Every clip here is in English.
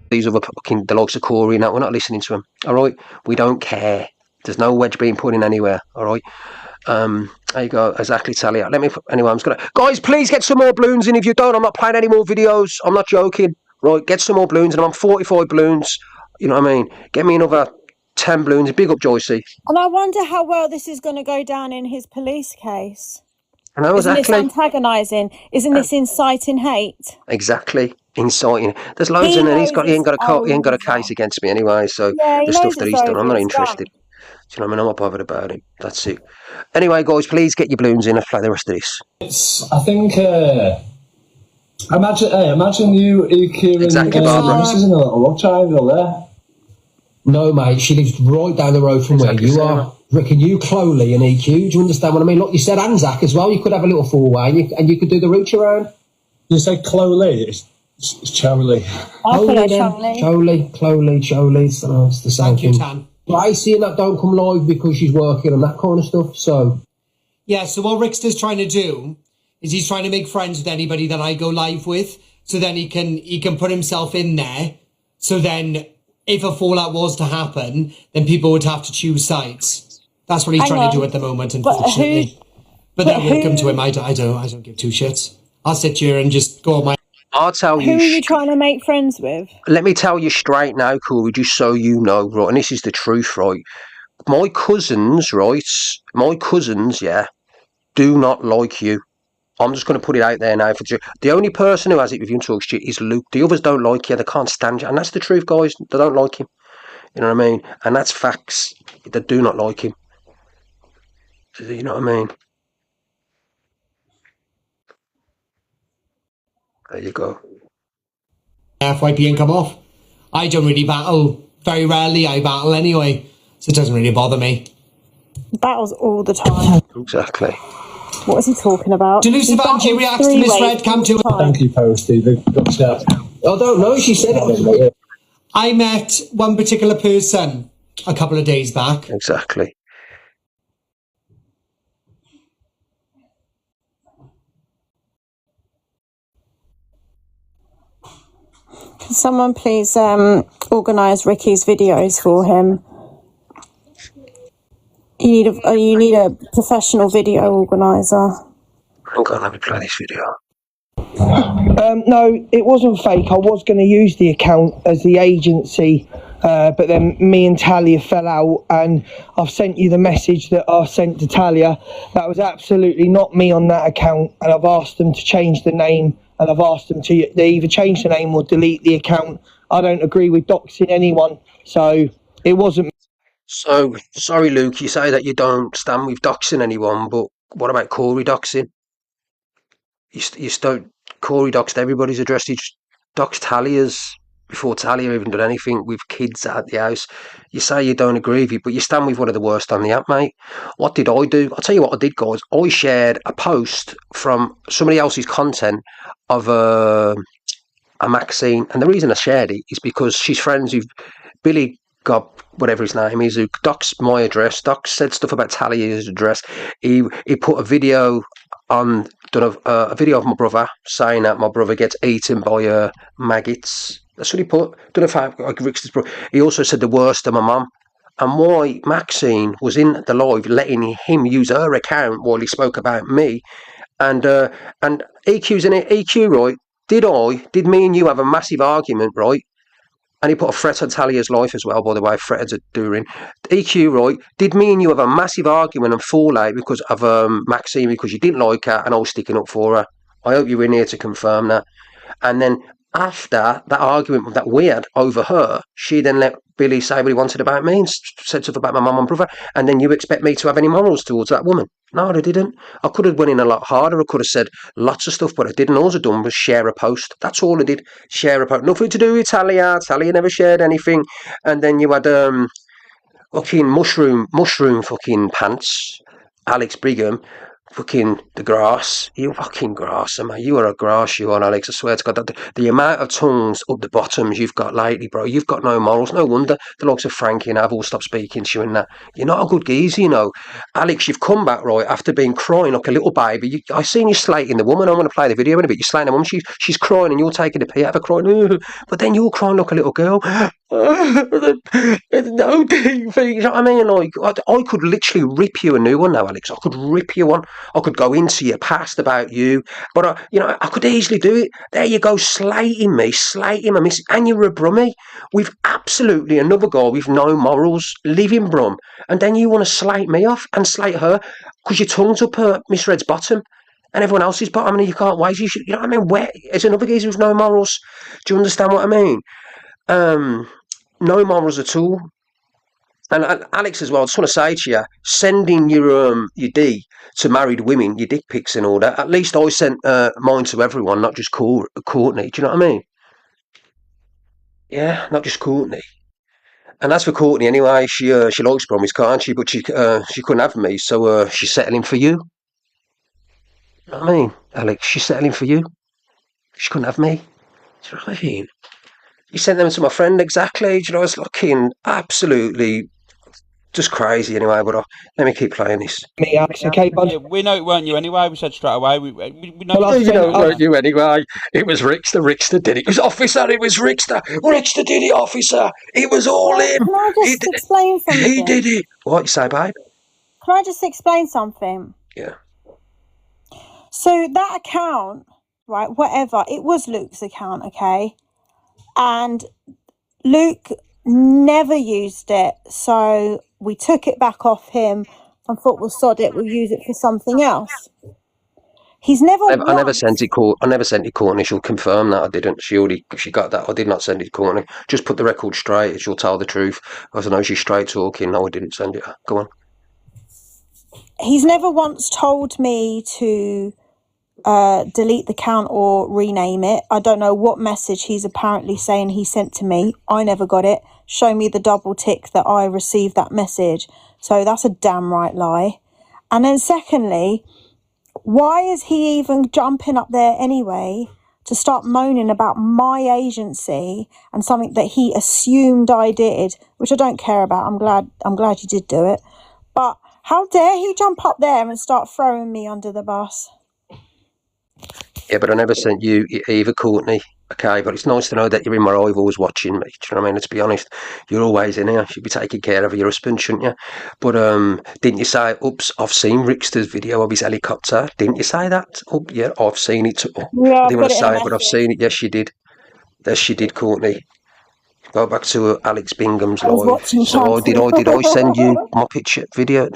these other fucking the likes of Corie and that, we're not listening to them. All right, we don't care. There's no wedge being put in anywhere. All right. There you go. Exactly, Talia. Anyway, I'm just gonna. Guys, please get some more balloons in. If you don't, I'm not playing any more videos. I'm not joking. Right, get some more balloons, and I'm 45 balloons. You know what I mean? Get me another 10 balloons. Big up, Joycey. And I wonder how well this is going to go down in his police case. I know, exactly. Isn't this antagonising? Isn't this inciting hate? Exactly. Inciting. There's loads in there. He ain't got a case against me anyway. So the stuff that he's done, I'm not interested. Do you know what I mean? I'm not bothered about it. That's it. Anyway, guys, please get your balloons in. Let's play the rest of this. I think. Imagine you, EQ, exactly, Barbara. This isn't a little love triangle there. No, mate. She lives right down the road from where you are. Reckon you, Chloe, and EQ. Do you understand what I mean? Look, you said Anzac as well. You could have a little four-way, and you could do the route around. You said Chloe. It's Choli. Chloe. It's the same thing. But I see that don't come live because she's working and that kind of stuff. So yeah. So what Ricksta's trying to do is he's trying to make friends with anybody that I go live with, so then he can put himself in there. So then, if a fallout was to happen, then people would have to choose sides. That's what he's trying to do at the moment, unfortunately. But then we'll come to him. I don't give two shits. I'll sit here and just go on my. I'll tell you. Who are you trying to make friends with? Let me tell you straight now, Corie, just so you know, right? And this is the truth, right? My cousins, yeah, do not like you. I'm just going to put it out there now. The only person who has it with you and talks to you is Luke. The others don't like you. They can't stand you. And that's the truth, guys. They don't like him. You know what I mean? And that's facts. They do not like him. You know what I mean? There you go. FYP and come off. I don't really battle. Very rarely I battle anyway. So it doesn't really bother me. Battles all the time. Exactly. What is he talking about? Delusive Angie reacts to Miss Red. Come to it. Thank you, Posty. I don't know. She said it. I met one particular person a couple of days back. Exactly. Can someone please organise Ricky's videos for him? You need a professional video organiser. Hang on, let me play this video. No, it wasn't fake. I was going to use the account as the agency, but then me and Talia fell out, and I've sent you the message that I sent to Talia. That was absolutely not me on that account, and I've asked them to change the name, and I've asked them to they either change the name or delete the account. I don't agree with doxing anyone, so it wasn't. So, sorry, Luke, you say that you don't stand with doxing anyone, but what about Corie doxing? You don't. Corie doxed everybody's address. He doxed Talia's before Talia even did anything with kids at the house. You say you don't agree with it, but you stand with one of the worst on the app, mate. What did I do? I'll tell you what I did, guys. I shared a post from somebody else's content of a Maxine, and the reason I shared it is because she's friends with Billy Gob, whatever his name is, who doxed my address. Said stuff about Talia's address. He put a video on, a video of my brother saying that my brother gets eaten by maggots. That's what he put. Don't know if Ricksta's brother. He also said the worst of my mum. And why Maxine was in the live letting him use her account while he spoke about me. And EQ's in it. EQ, right? Did me and you have a massive argument, right? And he put a threat on Talia's life as well, by the way, threats are doing. EQ, right? Did me and you have a massive argument and fallout because of Maxine, because you didn't like her and I was sticking up for her? I hope you're in here to confirm that. And then after that argument that we had over her, she then let Billy say what he wanted about me and said stuff about my mum and brother. And then you expect me to have any morals towards that woman? No, I didn't. I could have went in a lot harder. I could have said lots of stuff, but I didn't. All I done was share a post. That's all I did. Share a post. Nothing to do with Talia. Talia never shared anything. And then you had fucking mushroom fucking pants, Alex Brigham, fucking the grass. You fucking grasser, mate. You are a grass, you are, Alex. I swear to God. The amount of tongues up the bottoms you've got lately, bro. You've got no morals. No wonder the likes of Frankie and Av all stopped speaking to you and that. You're not a good geezer, you know. Alex, you've come back, right, after being crying like a little baby. I seen you slating the woman. I'm going to play the video in a bit. You're slating the woman. She's crying and you're taking the pee out of her crying. But then you're crying like a little girl. No things, you know what I mean? Like, I could literally rip you a new one now, Alex. I could rip you one. I could go into your past about you, but I could easily do it. There you go, slating me, and you're a brummie. We've absolutely another guy with no morals, living brum, and then you want to slate me off and slate her because your tongue's up her Miss Red's bottom. And everyone else's bottom, and you can't wait. You know what I mean? Where is another geezer with no morals? Do you understand what I mean? No morals at all. And Alex as well, I just want to say to you, sending your D to married women, your dick pics and all that. At least I sent mine to everyone, not just Courtney. Do you know what I mean? Yeah, not just Courtney. And as for Courtney, anyway, she likes Bromwich, can't she? But she couldn't have me, so she's settling for you. You know what I mean, Alex? She's settling for you. She couldn't have me. Do you know what I mean? You sent them to my friend, exactly. Do you know, it's looking absolutely just crazy anyway, but let me keep playing this. Me, Alex, okay, bud? Yeah, we know it weren't you anyway. We said straight away. We know Well, You know it weren't you anyway. It was Ricksta. Ricksta did it. It was officer. It was Ricksta. Ricksta did it, officer. It was all him. Can I just explain something? He did it. What you say, babe? Can I just explain something? Yeah. So that account, right, whatever, it was Luke's account, okay? And Luke never used it, so we took it back off him and thought, we'll sod it, we'll use it for something else. He's never. I never sent it. I never sent it, Courtney. She'll confirm that I didn't. She got that. I did not send it, Courtney. Just put the record straight. She'll tell the truth. I know she's straight talking. No, I didn't send it. Go on. He's never once told me to delete the account or rename it. I don't know what message he's apparently saying he sent to me. I never got it. Show me the double tick that I received that message. So that's a damn right lie. And then secondly, why is he even jumping up there anyway to start moaning about my agency and something that he assumed I did, which I don't care about. I'm glad you did do it. But how dare he jump up there and start throwing me under the bus? Yeah, but I never sent you either, Courtney. Okay, but it's nice to know that you're in my eyeballs watching me. Do you know what I mean? Let's be honest. You're always in here. You should be taking care of your husband, shouldn't you? But didn't you say, oops, I've seen Ricksta's video of his helicopter? Didn't you say that? Oh, yeah, I've seen it too. Yeah, I didn't want to say it, but I've seen it. Yes, she did. Yes, she did, Courtney. Go back to Alex Bingham's live. So did I send you my picture video?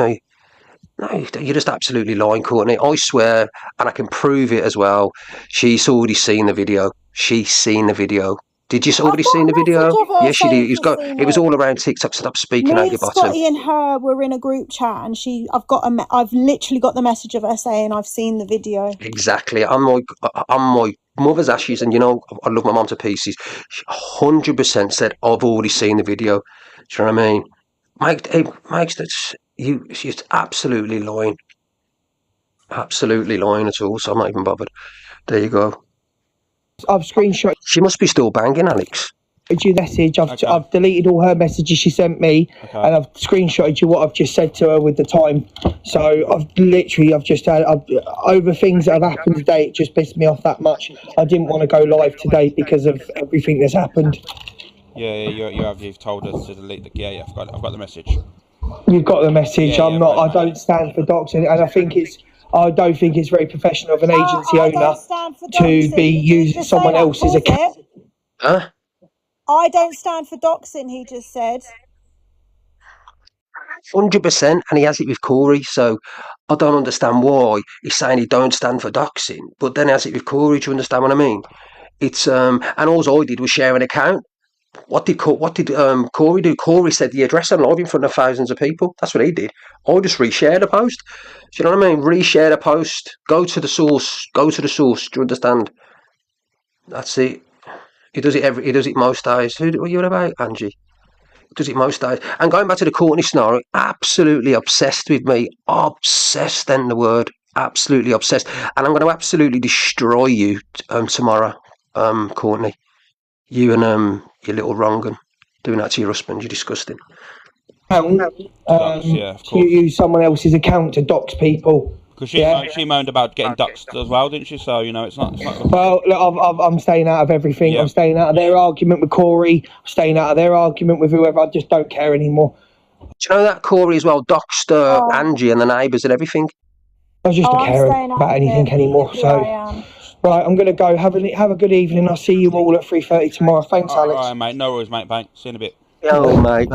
No, you're just absolutely lying, Courtney. I swear, and I can prove it as well. She's already seen the video. She's seen the video. Did you already see the video? Yes, she did. It was all around TikTok. Stop speaking out your bottom. Scotty and her were in a group chat, and I've literally got the message of her saying I've seen the video. Exactly. On my mother's ashes, and you know I love my mum to pieces. She 100% said I've already seen the video. Do you know what I mean? Mike, she's absolutely lying. Absolutely lying at all. So I'm not even bothered. There you go. I've screenshot She must be still banging, Alex. you the message. I've deleted all her messages she sent me, and I've screenshotted you what I've just said to her with the time. So I've just had over things that have happened today. It just pissed me off that much. I didn't want to go live today because of everything that's happened. Yeah, you've told us to delete the. Yeah, I've got the message. You've got the message. Yeah, I don't stand for doxing, and I don't think it's very professional of an agency owner to be using someone else's account. Huh? I don't stand for doxing, he just said. 100%, and he has it with Corie, so I don't understand why he's saying he don't stand for doxing, but then he has it with Corie. Do you understand what I mean? It's and all I did was share an account. What did Corie do? Corie said the address on live in front of thousands of people. That's what he did. I just reshared a post. Do you know what I mean? Reshare a post. Go to the source. Do you understand? That's it. He does it most days. What are you about, Angie? He does it most days. And going back to the Courtney scenario, absolutely obsessed with me. Obsessed, then the word. absolutely obsessed, and I'm going to absolutely destroy you tomorrow, Courtney. You and your little wrong doing that to your husband. You're disgusting. Docs, yeah, of To course. use someone else's account to dox people. Because she moaned about getting doxed as well, didn't she? So you know, it's not. Well, look, I'm staying out of everything. Yeah. I'm staying out of their argument with Corie. I'm staying out of their argument with whoever. I just don't care anymore. Do you know that Corie as well doxed Angie and the neighbours and everything? I just don't I'm care staying out about of anything it. anymore. Yeah, So, I am. right, I'm gonna go. Have a good evening. I'll see you all at 3:30 tomorrow. Thanks, All Alex. right, mate. No worries, mate. Bye. See you in a bit. Oh, mate.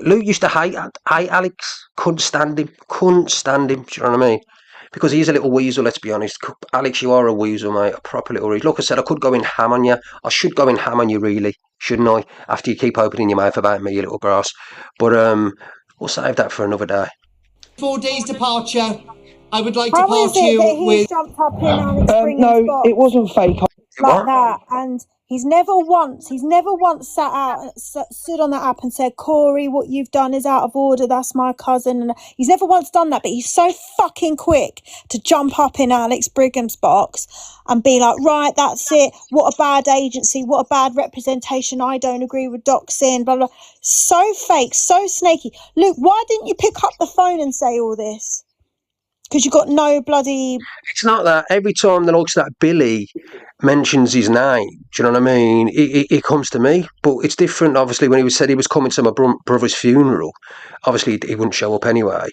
Luke used to hate Alex. Couldn't stand him. Do you know what I mean? Because he's a little weasel, let's be honest. Alex, you are a weasel, mate. A proper little weasel. Like I said, I could go in ham on you. I should go in ham on you, really. Shouldn't I? After you keep opening your mouth about me, you little grass. But we'll save that for another day. 4 days departure. I would like to How part is it you that he's with. jumped up in Alex Bringham's No, box it wasn't fake. like that, and he's never once sat out and stood on that app and said, Corie, what you've done is out of order, that's my cousin, and he's never once done that, but he's so fucking quick to jump up in Alex Brigham's box and be like, right, that's it, what a bad agency, what a bad representation, I don't agree with doxing, blah blah. So fake, so snaky. Luke, why didn't you pick up the phone and say all this? Because you got no bloody. It's not that. Every time the likes of that Billy mentions his name, do you know what I mean? It comes to me. But it's different, obviously, when he said he was coming to my brother's funeral. Obviously, he wouldn't show up anyway.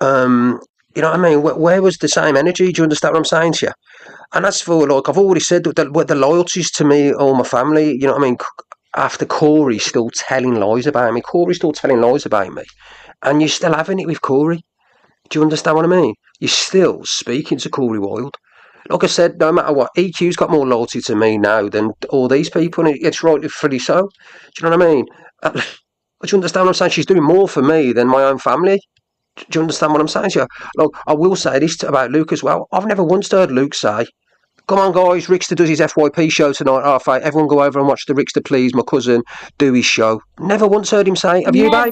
You know what I mean? Where was the same energy? Do you understand what I'm saying to you? And that's for, like, I've already said, the loyalties to me or my family, you know what I mean? After Corie still telling lies about me. Corie's still telling lies about me. And you're still having it with Corie. Do you understand what I mean? You're still speaking to Corie Wilde. Like I said, no matter what, EQ's got more loyalty to me now than all these people, and it's rightfully so. Do you know what I mean? Do you understand what I'm saying? She's doing more for me than my own family. Do you understand what I'm saying to you? Look, I will say this about Luke as well. I've never once heard Luke say, come on, guys, Ricksta does his FYP show tonight. Half 8. Everyone go over and watch the Ricksta, please. My cousin, do his show. Never once heard him say, have you, babe?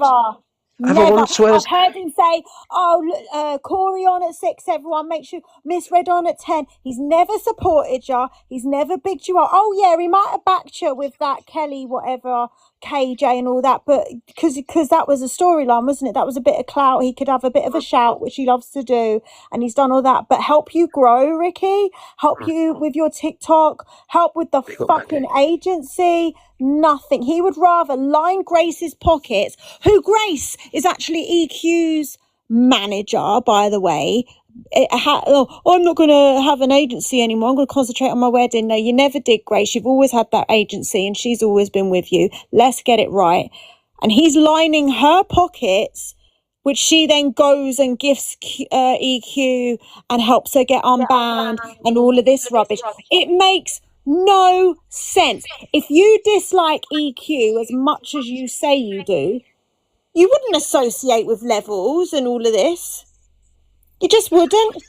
Never. I've heard him say, oh, Corie on at 6, everyone, make sure Miss Red on at 10. He's never supported you. He's never bigged you up. Oh, yeah, he might have backed you with that Kelly, whatever, KJ and all that, but because that was a storyline, wasn't it? That was a bit of clout. He could have a bit of a shout, which he loves to do, and he's done all that. But help you grow, Ricky. Help you with your TikTok. Help with the fucking agency. Nothing. He would rather line Grace's pockets, who Grace is actually EQ's manager, by the way. I'm not going to have an agency anymore. I'm going to concentrate on my wedding. No, you never did, Grace. You've always had that agency and she's always been with you. Let's get it right. And he's lining her pockets, which she then goes and gifts EQ and helps her get unbanned and all of this rubbish. It makes no sense. If you dislike EQ as much as you say you do, you wouldn't associate with Levels and all of this. You just wouldn't.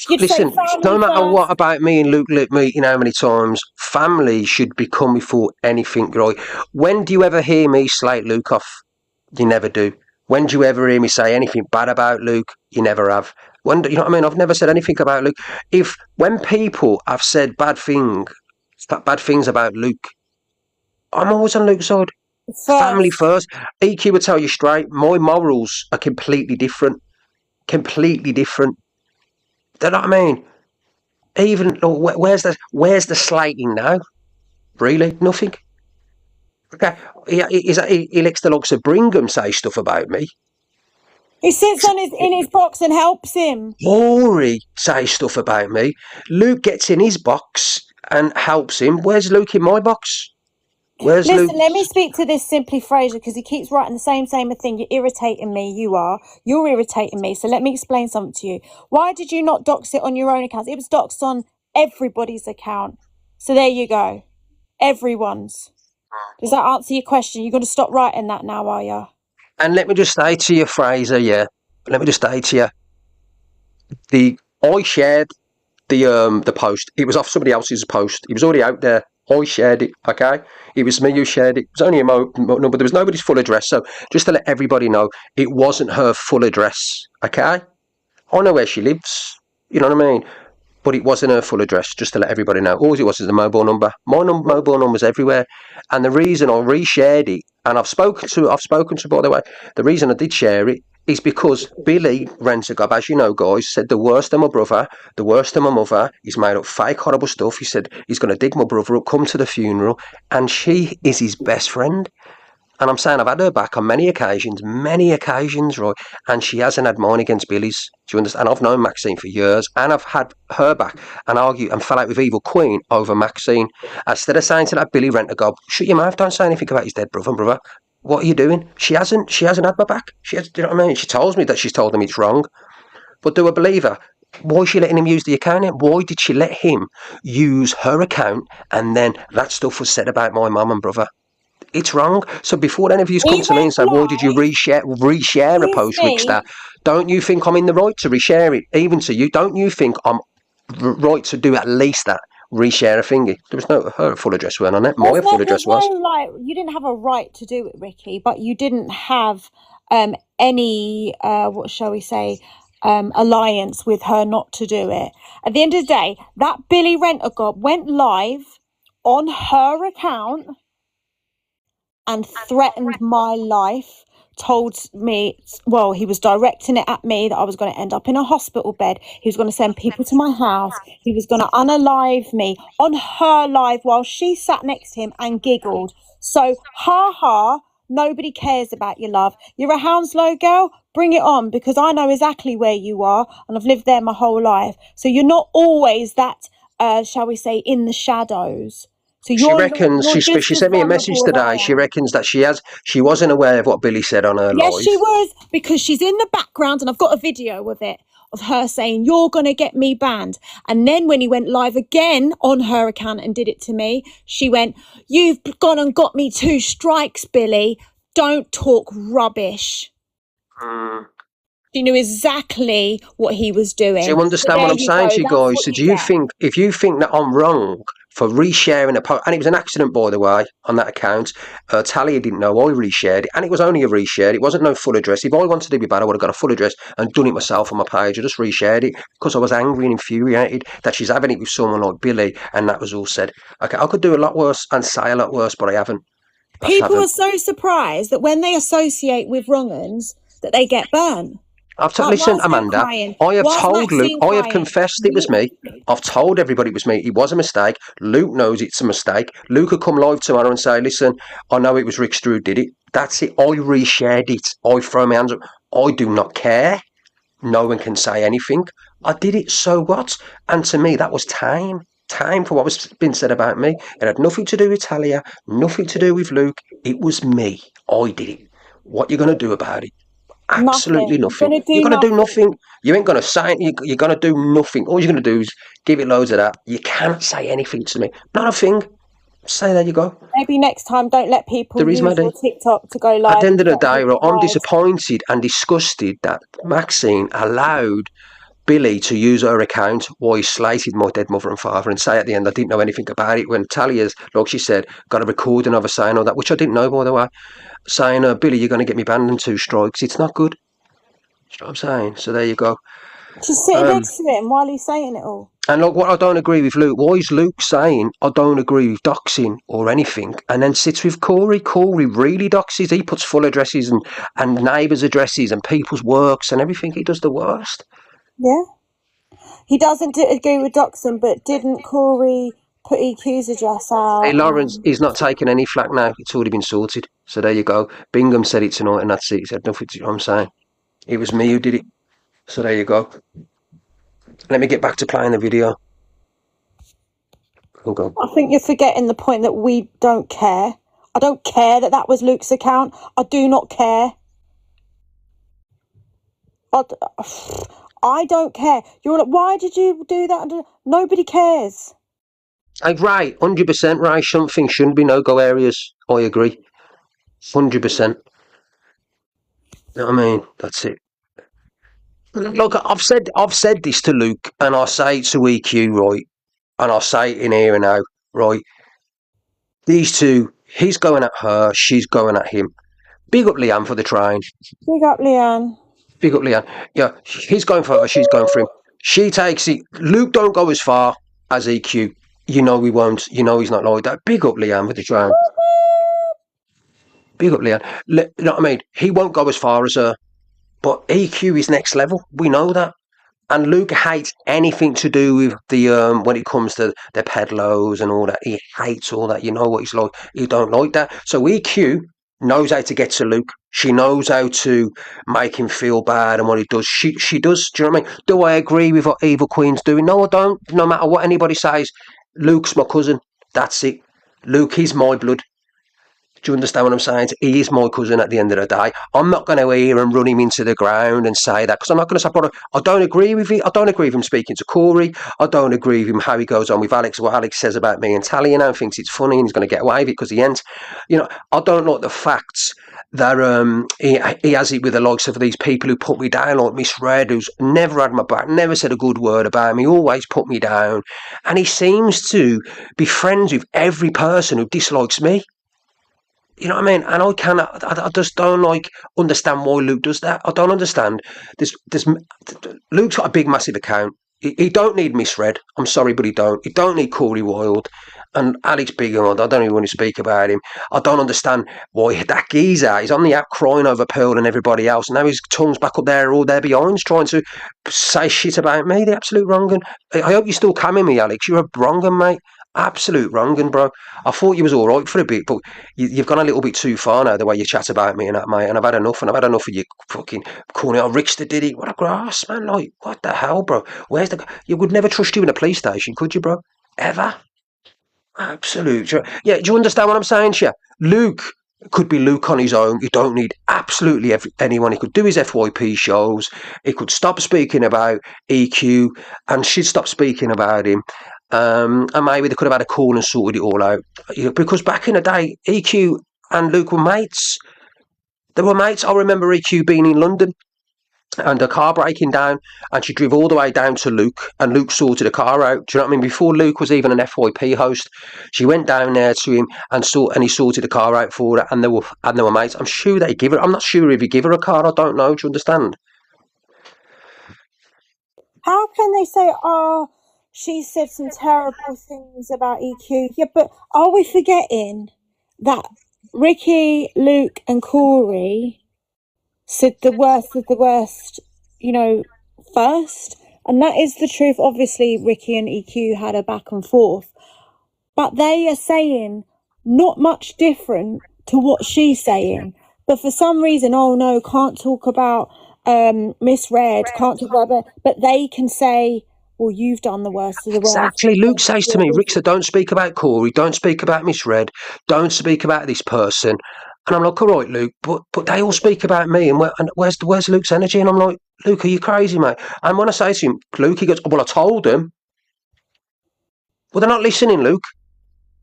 Listen, no matter what about me and Luke meeting how many times, family should become before anything, right? When do you ever hear me slate Luke off? You never do. When do you ever hear me say anything bad about Luke? You never have. You know what I mean? I've never said anything about Luke. When people have said bad things about Luke, I'm always on Luke's side. Family first. EQ would tell you straight, my morals are completely different. Completely different. Do you know what I mean? Even where's the slating now? Really, nothing. Okay, he likes the likes of Brigham say stuff about me. He sits in his box and helps him. Corie say stuff about me. Luke gets in his box and helps him. Where's Luke in my box? Listen, let me speak to this Simply Fraser because he keeps writing the same thing. You're irritating me. You're irritating me. So let me explain something to you. Why did you not dox it on your own account? It was doxed on everybody's account. So there you go. Everyone's. Does that answer your question? You're going to stop writing that now, are you? And let me just say to you, Fraser, let me just say to you, I shared the post. It was off somebody else's post. It was already out there. I shared it, okay? It was me who shared it. It was only a number. There was nobody's full address. So just to let everybody know, it wasn't her full address, okay? I know where she lives. You know what I mean? But it wasn't her full address, just to let everybody know. All it was the mobile number. My mobile number's everywhere. And the reason I reshared it, and I've spoken to, by the way, the reason I did share it is because Billy Rent-A-Gob, as you know, guys, said the worst of my brother, the worst of my mother. He's made up fake horrible stuff. He said he's going to dig my brother up, come to the funeral, and she is his best friend. And I'm saying I've had her back on many occasions, right? And she hasn't had mine against Billy's. Do you understand? And I've known Maxine for years, and I've had her back and argue and fell out with Evil Queen over Maxine. Instead of saying to that Billy Rent-A-Gob, shut your mouth, don't say anything about his dead brother. What are you doing? She hasn't had my back. Do you know what I mean? She tells me that she's told him it's wrong. But do I believe her? Why is she letting him use the account? Why did she let him use her account and then that stuff was said about my mum and brother? It's wrong. So before any of you come to me and say, why did you reshare a post, Ricksta? Don't you think I'm in the right to reshare it? Even to you, don't you think I'm right to do at least that? Reshare a thingy. There was no, her full address weren't on it. My full address was. You didn't have a right to do it, Ricky, but you didn't have any, what shall we say, alliance with her not to do it. At the end of the day, that Billy Rent-A-Gob went live on her account and threatened my life, told me, well, he was directing it at me that I was going to end up in a hospital bed. He was going to send people to my house. He was going to unalive me on her live while she sat next to him and giggled. So, nobody cares about your love. You're a Hounslow girl, bring it on, because I know exactly where you are and I've lived there my whole life. So you're not always that, shall we say, in the shadows. So she reckons she sent me a message today. She reckons that she wasn't aware of what Billy said on her live. Yes, she was, because she's in the background and I've got a video of it, of her saying, you're going to get me banned. And then when he went live again on her account and did it to me, she went, you've gone and got me 2 strikes, Billy. Don't talk rubbish. She knew exactly what he was doing. Do you understand what I'm saying to you guys? So do you think, if you think that I'm wrong for resharing a post, and it was an accident, by the way, on that account, Talia didn't know I reshared it, and it was only a reshare. It wasn't no full address. If I wanted to be bad, I would have got a full address and done it myself on my page. I just reshared it because I was angry and infuriated that she's having it with someone like Billy, and that was all said. Okay, I could do a lot worse and say a lot worse, but I haven't. People are so surprised that when they associate with wrong-uns, that they get burned. Listen, Amanda, I have told Luke, I have confessed it was me. I've told everybody it was me. It was a mistake. Luke knows it's a mistake. Luke will come live tomorrow and say, listen, I know it was Ricksta who did it. That's it. I reshared it. I throw my hands up. I do not care. No one can say anything. I did it, so what? And to me, that was time. Time for what was been said about me. It had nothing to do with Talia, nothing to do with Luke. It was me. I did it. What are you going to do about it? Absolutely nothing. You're going to do nothing. You ain't going to say it. You're going to do nothing. All you're going to do is give it loads of that. You can't say anything to me. Not a thing. Say there you go. Maybe next time don't let people use your TikTok to go live. At the end of the day, I'm disappointed and disgusted that Maxine allowed Billy to use her account while he slated my dead mother and father and say at the end I didn't know anything about it, when Talia's, like she said, got a recording of her saying all that, which I didn't know, by the way, saying, Billy, you're going to get me banned in 2 strikes. It's not good. You know what I'm saying? So there you go. Just sitting next to him while he's saying it all. And look, what I don't agree with Luke, why is Luke saying I don't agree with doxing or anything, and then sits with Corie? Corie really doxes. He puts full addresses and neighbours' addresses and people's works and everything. He does the worst. Yeah. He doesn't agree with doxing, but didn't Corie put EQ's address out? Hey, Lawrence, he's not taking any flack now. It's already been sorted. So there you go. Bingham said it tonight and that's it. He said nothing to you. I'm saying it was me who did it. So there you go. Let me get back to playing the video. Hold on. I think you're forgetting the point that we don't care. I don't care that that was Luke's account. I do not care. I don't care. You're like, why did you do that? Nobody cares. Right, 100% right. Something shouldn't be no-go areas. I agree. 100%. You know what I mean? That's it. Look, I've said this to Luke, and I say it to EQ, right? And I say it in here and now, right? These two, he's going at her, she's going at him. Big up Leanne for the train. Big up Leanne. Big up, Leanne. Yeah, he's going for her. She's going for him. She takes it. Luke don't go as far as EQ. You know he won't. You know he's not like that. Big up, Leanne, with the drown. Big up, Leanne. You know what I mean? He won't go as far as her. But EQ is next level. We know that. And Luke hates anything to do with the when it comes to the pedlos and all that. He hates all that. You know what he's like. He don't like that. So EQ knows how to get to Luke. She knows how to make him feel bad and what he does. She does. Do you know what I mean? Do I agree with what Evil Queen's doing? No, I don't. No matter what anybody says, Luke's my cousin. That's it. Luke is my blood. Do you understand what I'm saying? He is my cousin at the end of the day. I'm not going to hear and run him into the ground and say that because I'm not going to support him. I don't agree with it. I don't agree with him speaking to Corie. I don't agree with him how he goes on with Alex, what Alex says about me and Talia now, thinks it's funny and he's going to get away with it because he ain't. You know, I don't like the facts that he has it with the likes of these people who put me down, like Miss Red, who's never had my back, never said a good word about me, always put me down. And he seems to be friends with every person who dislikes me. You know what I mean? And I just don't understand why Luke does that. I don't understand. Luke's got a big, massive account. He don't need misread. I'm sorry, but he don't. He don't need Corie Wilde. And Alex Bigham, I don't even want to speak about him. I don't understand why that geezer, he's on the app crying over Pearl and everybody else. And now his tongue's back up there, all their behinds, trying to say shit about me. The absolute wrong. And I hope you're still coming me, Alex. You're a wrong un, mate. Absolute wrong, bro. I thought you was all right for a bit, but you've gone a little bit too far now, the way you chat about me and that, mate. And I've had enough, and I've had enough of you fucking calling out Ricksta did it. What a grass, man. Like, what the hell, bro? Where's the... You would never trust you in a police station, could you, bro? Ever? Absolute. Yeah, do you understand what I'm saying, Shia? Luke could be Luke on his own. You don't need absolutely anyone. He could do his FYP shows. He could stop speaking about EQ, and she'd stop speaking about him. And maybe they could have had a call and sorted it all out. You know, because back in the day, EQ and Luke were mates. They were mates. I remember EQ being in London and a car breaking down, and she drove all the way down to Luke, and Luke sorted the car out. Do you know what I mean? Before Luke was even an FYP host, she went down there to him and he sorted the car out for her, and they were mates. I'm sure they give her. I'm not sure if he give her a car. I don't know. Do you understand? How can they say, oh, she said some terrible things about EQ? Yeah, but are we forgetting that Ricky, Luke, and Corie said the worst of the worst, you know, first? And that is the truth. Obviously, Ricky and EQ had a back and forth, but they are saying not much different to what she's saying. But for some reason, oh no, can't talk about Miss Red, can't talk about that. But they can say, well, you've done the worst of the worst. Exactly. Luke says to me, Ricksta, don't speak about Corie, don't speak about Miss Red, don't speak about this person. And I'm like, all right, Luke, but they all speak about me, and where's Luke's energy? And I'm like, Luke, are you crazy, mate? And when I say to him, Luke, he goes, well, I told them. Well, they're not listening, Luke.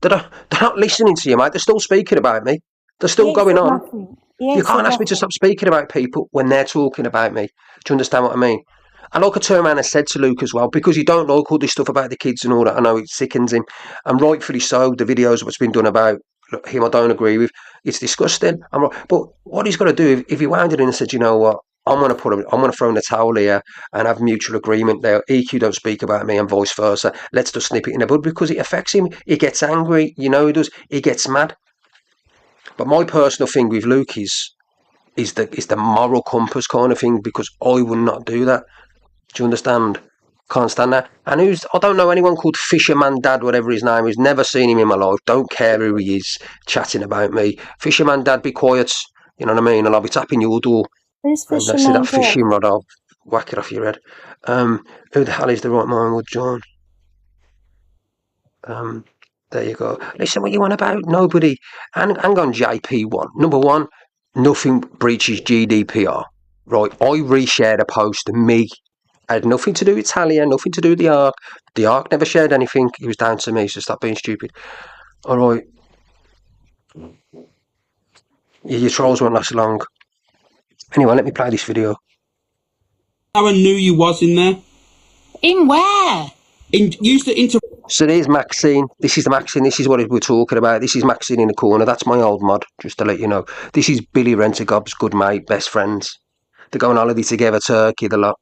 They're not listening to you, mate. They're still speaking about me. They're still going on. You can't ask me to stop speaking about people when they're talking about me. Do you understand what I mean? And like I turned around and said to Luke as well, because he don't like all this stuff about the kids and all that, I know it sickens him. And rightfully so, the videos what's been done about him I don't agree with. It's disgusting. But what he's got to do, if he wound it in and said, you know what, I'm going to throw in the towel here and have mutual agreement there. EQ don't speak about me and vice versa. Let's just snip it in the bud, because it affects him. He gets angry, you know he does. He gets mad. But my personal thing with Luke is the moral compass kind of thing, because I would not do that. Do you understand? Can't stand that. And I don't know anyone called Fisherman Dad, whatever his name is. Never seen him in my life. Don't care who he is chatting about me. Fisherman Dad, be quiet. You know what I mean? And I'll be tapping your door. Who's and Fisherman see that Dad? fishing rod, I'll whack it off your head. Who the hell is the right man with John? There you go. Listen, what you want about? Nobody. Hang on, JP1. Number one, nothing breaches GDPR. Right, I reshared a post to me. I had nothing to do with Talia, nothing to do with the Ark. The Ark never shared anything. It was down to me, so stop being stupid. All right. Your trolls won't last long. Anyway, let me play this video. Aaron knew you was in there. In where? So there's Maxine. This is Maxine. This is what we're talking about. This is Maxine in the corner. That's my old mod, just to let you know. This is Billy Rentergob's good mate, best friends. They go on holiday together, Turkey, the lot.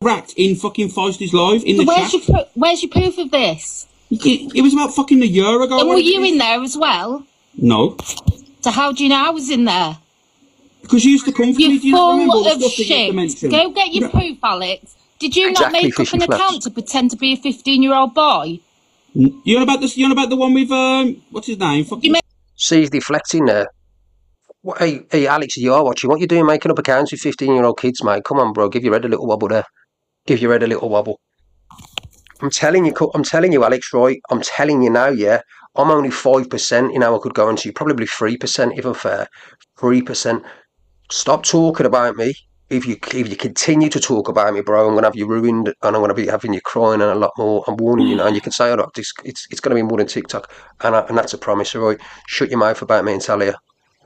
Racked in fucking Feisty's live in So the chat. where's your proof of this? It was about fucking a year ago. And were whatever you it is. in there as well? No. So how do you know I was in there? Because you used to come for me. You're Do you not remember all full the of stuff that you used to shit. mention? Go get your proof, Alex. Did you not Exactly, make up fishy an flaps. account to pretend to be a 15-year-old boy? You on about this? You on about the one with what's his name? Fucking. See, he's deflecting there. Hey, Alex, you are watching. What you doing making up accounts with 15-year-old kids, mate? Come on, bro. Give your head a little wobble there. Give your head a little wobble. I'm telling you, Alex, right? I'm telling you now, yeah. I'm only 5%, I could go into you. Probably 3%, if I'm fair. 3%. Stop talking about me. If you continue to talk about me, bro, I'm gonna have you ruined, and I'm gonna be having you crying and a lot more. I'm warning you now. And you can say, "Oh, look, it's gonna be more than TikTok," and that's a promise, all right? Shut your mouth about me and Talia,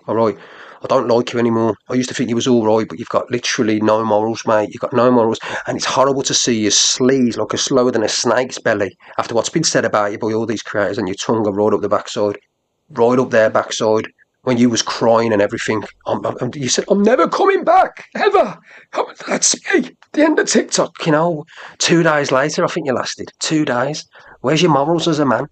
all right? I don't like you anymore. I used to think you was all right, but you've got literally no morals, mate. You've got no morals, and it's horrible to see you sleaze like a slower than a snake's belly after what's been said about you by all these creators, and your tongue are right up the backside, right up their backside. When you was crying and everything, you said, "I'm never coming back, ever." That's me. The end of TikTok, 2 days later, I think you lasted 2 days. Where's your morals as a man?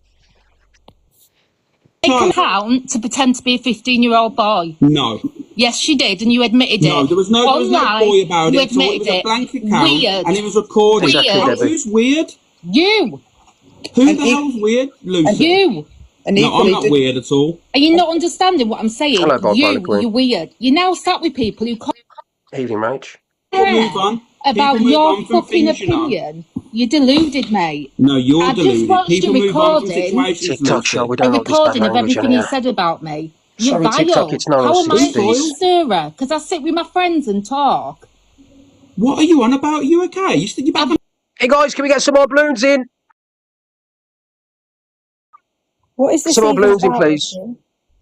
Make an account to pretend to be a 15-year-old boy. No. Yes, you did, and you admitted it. No, there was no boy about you it. So it admitted was a blank account, Weird. and it was recorded. Exactly, Debbie. Who's weird? You. Who the hell's weird? Lucy. You. No, I'm not weird at all. Are you not understanding what I'm saying? Hello, Bob Barley Queen. You're weird. You're now sat with people who Evening, Rach. We'll move on. about People move your on from fucking things, you know. opinion. You're deluded, mate. No, you're I just deluded. watched People a move on from recording. situations, TikTok Lucy. show. We A don't like this bad recording of language everything you anyhow. said about me. You're Sorry, vile. TikTok, it's not How am I racist, a Steve. stirrer? Because I sit with my friends and talk. What are you on about? You okay? You said you're back on. Hey guys, can we get some more balloons in? What is this Some more even balloons in, about? please.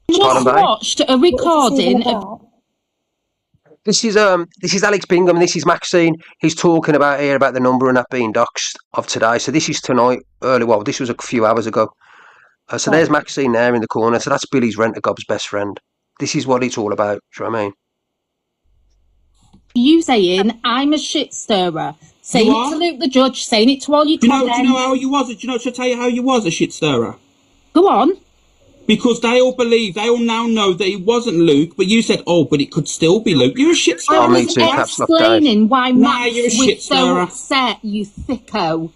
Richie? Pardon, Just babe. watched a What is this even recording of about? This is Alex Bingham and this is Maxine. He's talking about the number and that being doxed of today. So this is tonight, early. Well, this was a few hours ago. So there's Maxine there in the corner. So that's Billy's rent-a-gob's best friend. This is what it's all about. Do you know what I mean? you saying I'm a shit stirrer, saying You it are? to Luke the judge, saying it to all you Do you know comments. how you was? Do you know? Should I tell you how you was a shit stirrer? Go on. Because they all now know that it wasn't Luke, but you said, "Oh, but it could still be Luke." You're a shit I stirrer. me was too, caps lock, Dave. explaining why Nah, Max you're a shit was so stirrer. upset, you thicko.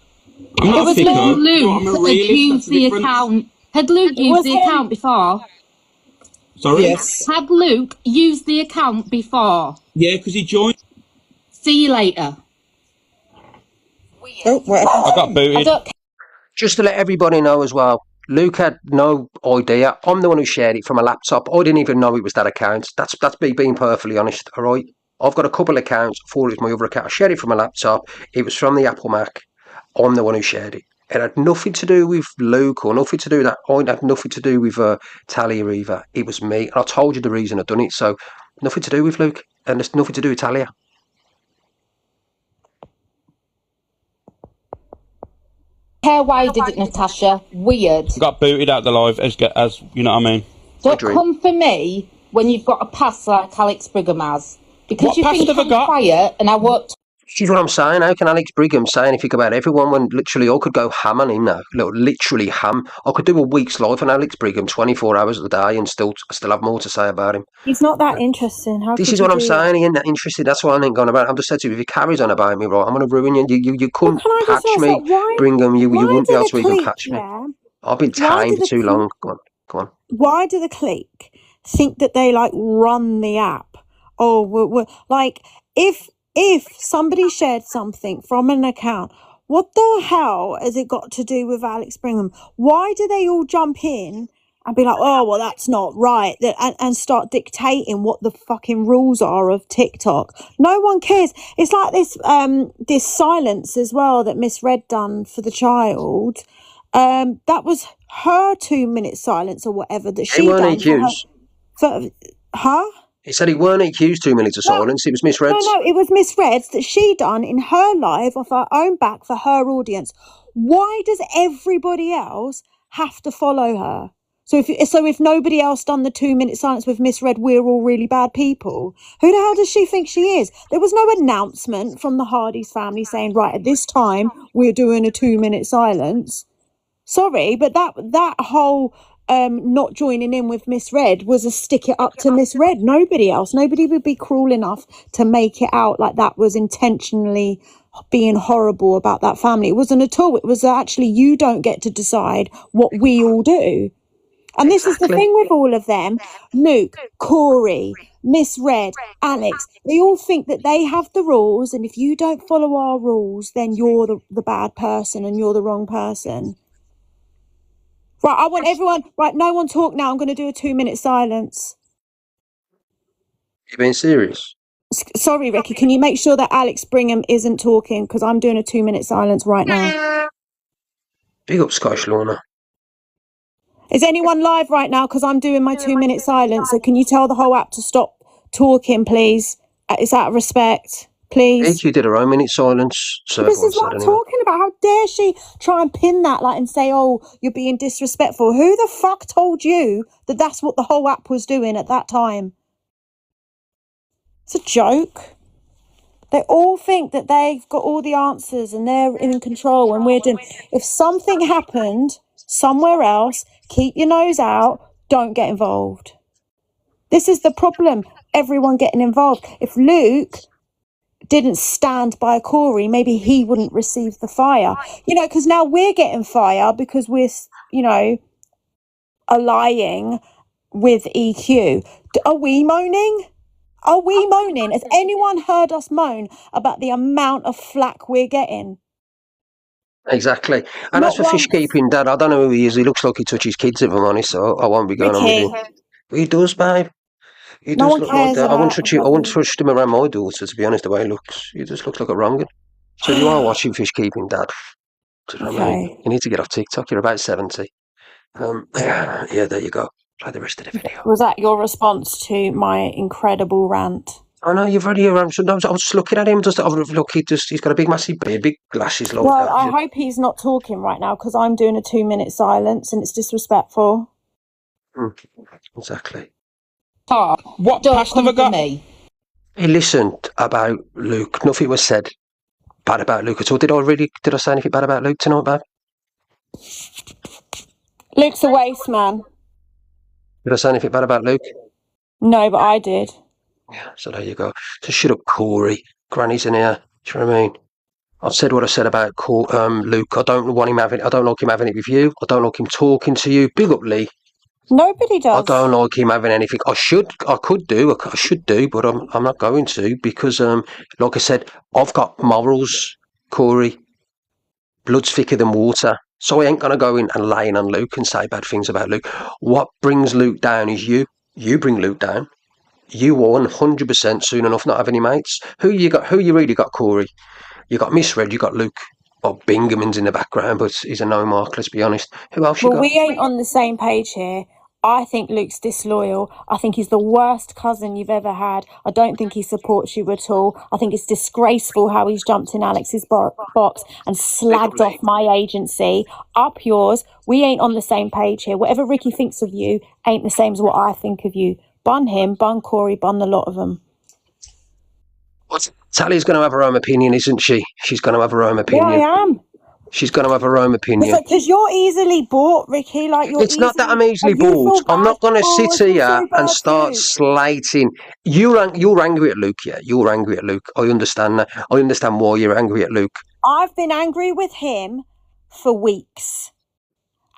I'm It not a was thicko. when No, I'm a Luke had realist. used That's the the difference. account. Had Luke It used was the him. account before? Sorry? Yes. Had Luke used the account before? Yeah, because he joined. See you later. Oh, what happened? I got I booted. don't care. Just to let everybody know as well, Luke had no idea. I'm the one who shared it from a laptop. I didn't even know it was that account. That's me being perfectly honest, all right? I've got a couple of accounts. 4 is my other account. I shared it from a laptop. It was from the Apple Mac. I'm the one who shared it. It had nothing to do with Luke or nothing to do with that. I had nothing to do with Talia either. It was me. And I told you the reason I'd done it. So nothing to do with Luke. And it's nothing to do with Talia. Care why you did it, Natasha. Weird. Got booted out the live as you know what I mean. Don't dream. come for me when you've got a past like Alex Brigham has. Because What you past think have I I'm got? quiet and I won't This is what I'm saying. How can Alex Brigham say anything about everyone when literally I could go ham on him now? Literally ham. I could do a week's life on Alex Brigham, 24 hours of the day, and still have more to say about him. He's not that interesting. How This could is you what I'm do saying. that? He ain't that interested. That's why I ain't going about it. I'm just saying to you, if he carries on about me, right, I'm going to ruin you. You But couldn't can I just catch ask, me, like, why Brigham. You why wouldn't be do able the to even clique, catch me. yeah? I've been Why do tamed the too clique long. Go on. why do the clique think that they like run the app? Oh, we're like if somebody shared something from an account, what the hell has it got to do with Alex Brigham? Why do they all jump in and be like, oh, well, that's not right, and start dictating what the fucking rules are of TikTok? No one cares. It's like this silence as well that Miss Red done for the child. That was her 2 minute silence or whatever that He she weren't done for her. accused. Huh? He said he weren't accused 2 minutes of No, silence. It was misread. no, it was Miss Reds that she done in her live off her own back for her audience. Why does everybody else have to follow her? So if nobody else done the 2-minute silence with Miss Red, we're all really bad people. Who the hell does she think she is? There was no announcement from the Hardys family saying, right, at this time we're doing a 2-minute silence. Sorry, but that whole not joining in with Miss Red was a stick it up to Miss Red. Nobody else. Nobody would be cruel enough to make it out like that was intentionally being horrible about that family. It wasn't at all. It was actually, you don't get to decide what we all do. And this is the thing with all of them. Luke, Corie, Miss Red, Alex, they all think that they have the rules, and if you don't follow our rules, then you're the bad person and you're the wrong person. Right, I want everyone, right, no one talk now. I'm going to do a 2-minute silence. You being serious? Sorry, Ricky, can you make sure that Alex Brigham isn't talking? Because I'm doing a 2-minute silence right now. Big up Scottish Lorna. Is anyone live right now? Because I'm doing my 2-minute silence. So can you tell the whole app to stop talking, please? It's out of respect, please. EQ did her own minute silence. So This is what I'm talking about. How dare she try and pin that and say, oh, you're being disrespectful. Who the fuck told you that that's what the whole app was doing at that time? It's a joke. They all think that they've got all the answers and they're in control, and we're doing. If something happened somewhere else, keep your nose out, don't get involved. This is the problem, everyone getting involved. If Luke didn't stand by Corie, maybe he wouldn't receive the fire. Because now we're getting fire because we're, allying with EQ. Are we moaning? Are we moaning? Has anyone heard us moan about the amount of flack we're getting? Exactly. And as for fish keeping dad, I don't know who he is. He looks like he touches kids, if I'm honest, so I won't be going on with him. He does, babe. He does look like that. I wouldn't trust him around my daughter, to be honest, the way he looks. He just looks like a wrong one. So if you are watching fish keeping dad, do you know what I mean? You need to get off TikTok. You're about 70. Yeah, there you go. Play the rest of the video. Was that your response to my incredible rant? I know you've already around. Sometimes I was just looking at him. He's got a big, massive beard, big glasses. Well, I hope he's not talking right now because I'm doing a 2-minute silence and it's disrespectful. Exactly. What past have I got? He listened about Luke. Nothing was said bad about Luke at all. Did I say anything bad about Luke tonight, babe? Luke's a waste man. Did I say anything bad about Luke? No, but I did. Yeah, so there you go. So shut up, Corie. Granny's in here. Do you know what I mean? I've said what I said about Luke. I don't like him having it with you. I don't like him talking to you. Big up, Lee. Nobody does. I don't like him having anything. I should do, but I'm not going to because, like I said, I've got morals, Corie. Blood's thicker than water. So I ain't going to go in and lay in on Luke and say bad things about Luke. What brings Luke down is you. You bring Luke down. You will 100% soon enough not have any mates. Who you really got, Corie? You got Miss Red, you got Luke. Well, Bingham's in the background, but he's a no mark, let's be honest. Who else you got? Well, we ain't on the same page here. I think Luke's disloyal. I think he's the worst cousin you've ever had. I don't think he supports you at all. I think it's disgraceful how he's jumped in Alex's box and slagged off my agency. Up yours. We ain't on the same page here. Whatever Ricky thinks of you ain't the same as what I think of you. Bun him, bun Corie, bun the lot of them. Talia's going to have her own opinion, isn't she? She's going to have her own opinion. Yeah, I am. She's going to have her own opinion. Because you're easily bought, Ricky. It's not that I'm easily bought. I'm not going to sit here and start slating. You're angry at Luke, yeah. You're angry at Luke. I understand that. I understand why you're angry at Luke. I've been angry with him for weeks.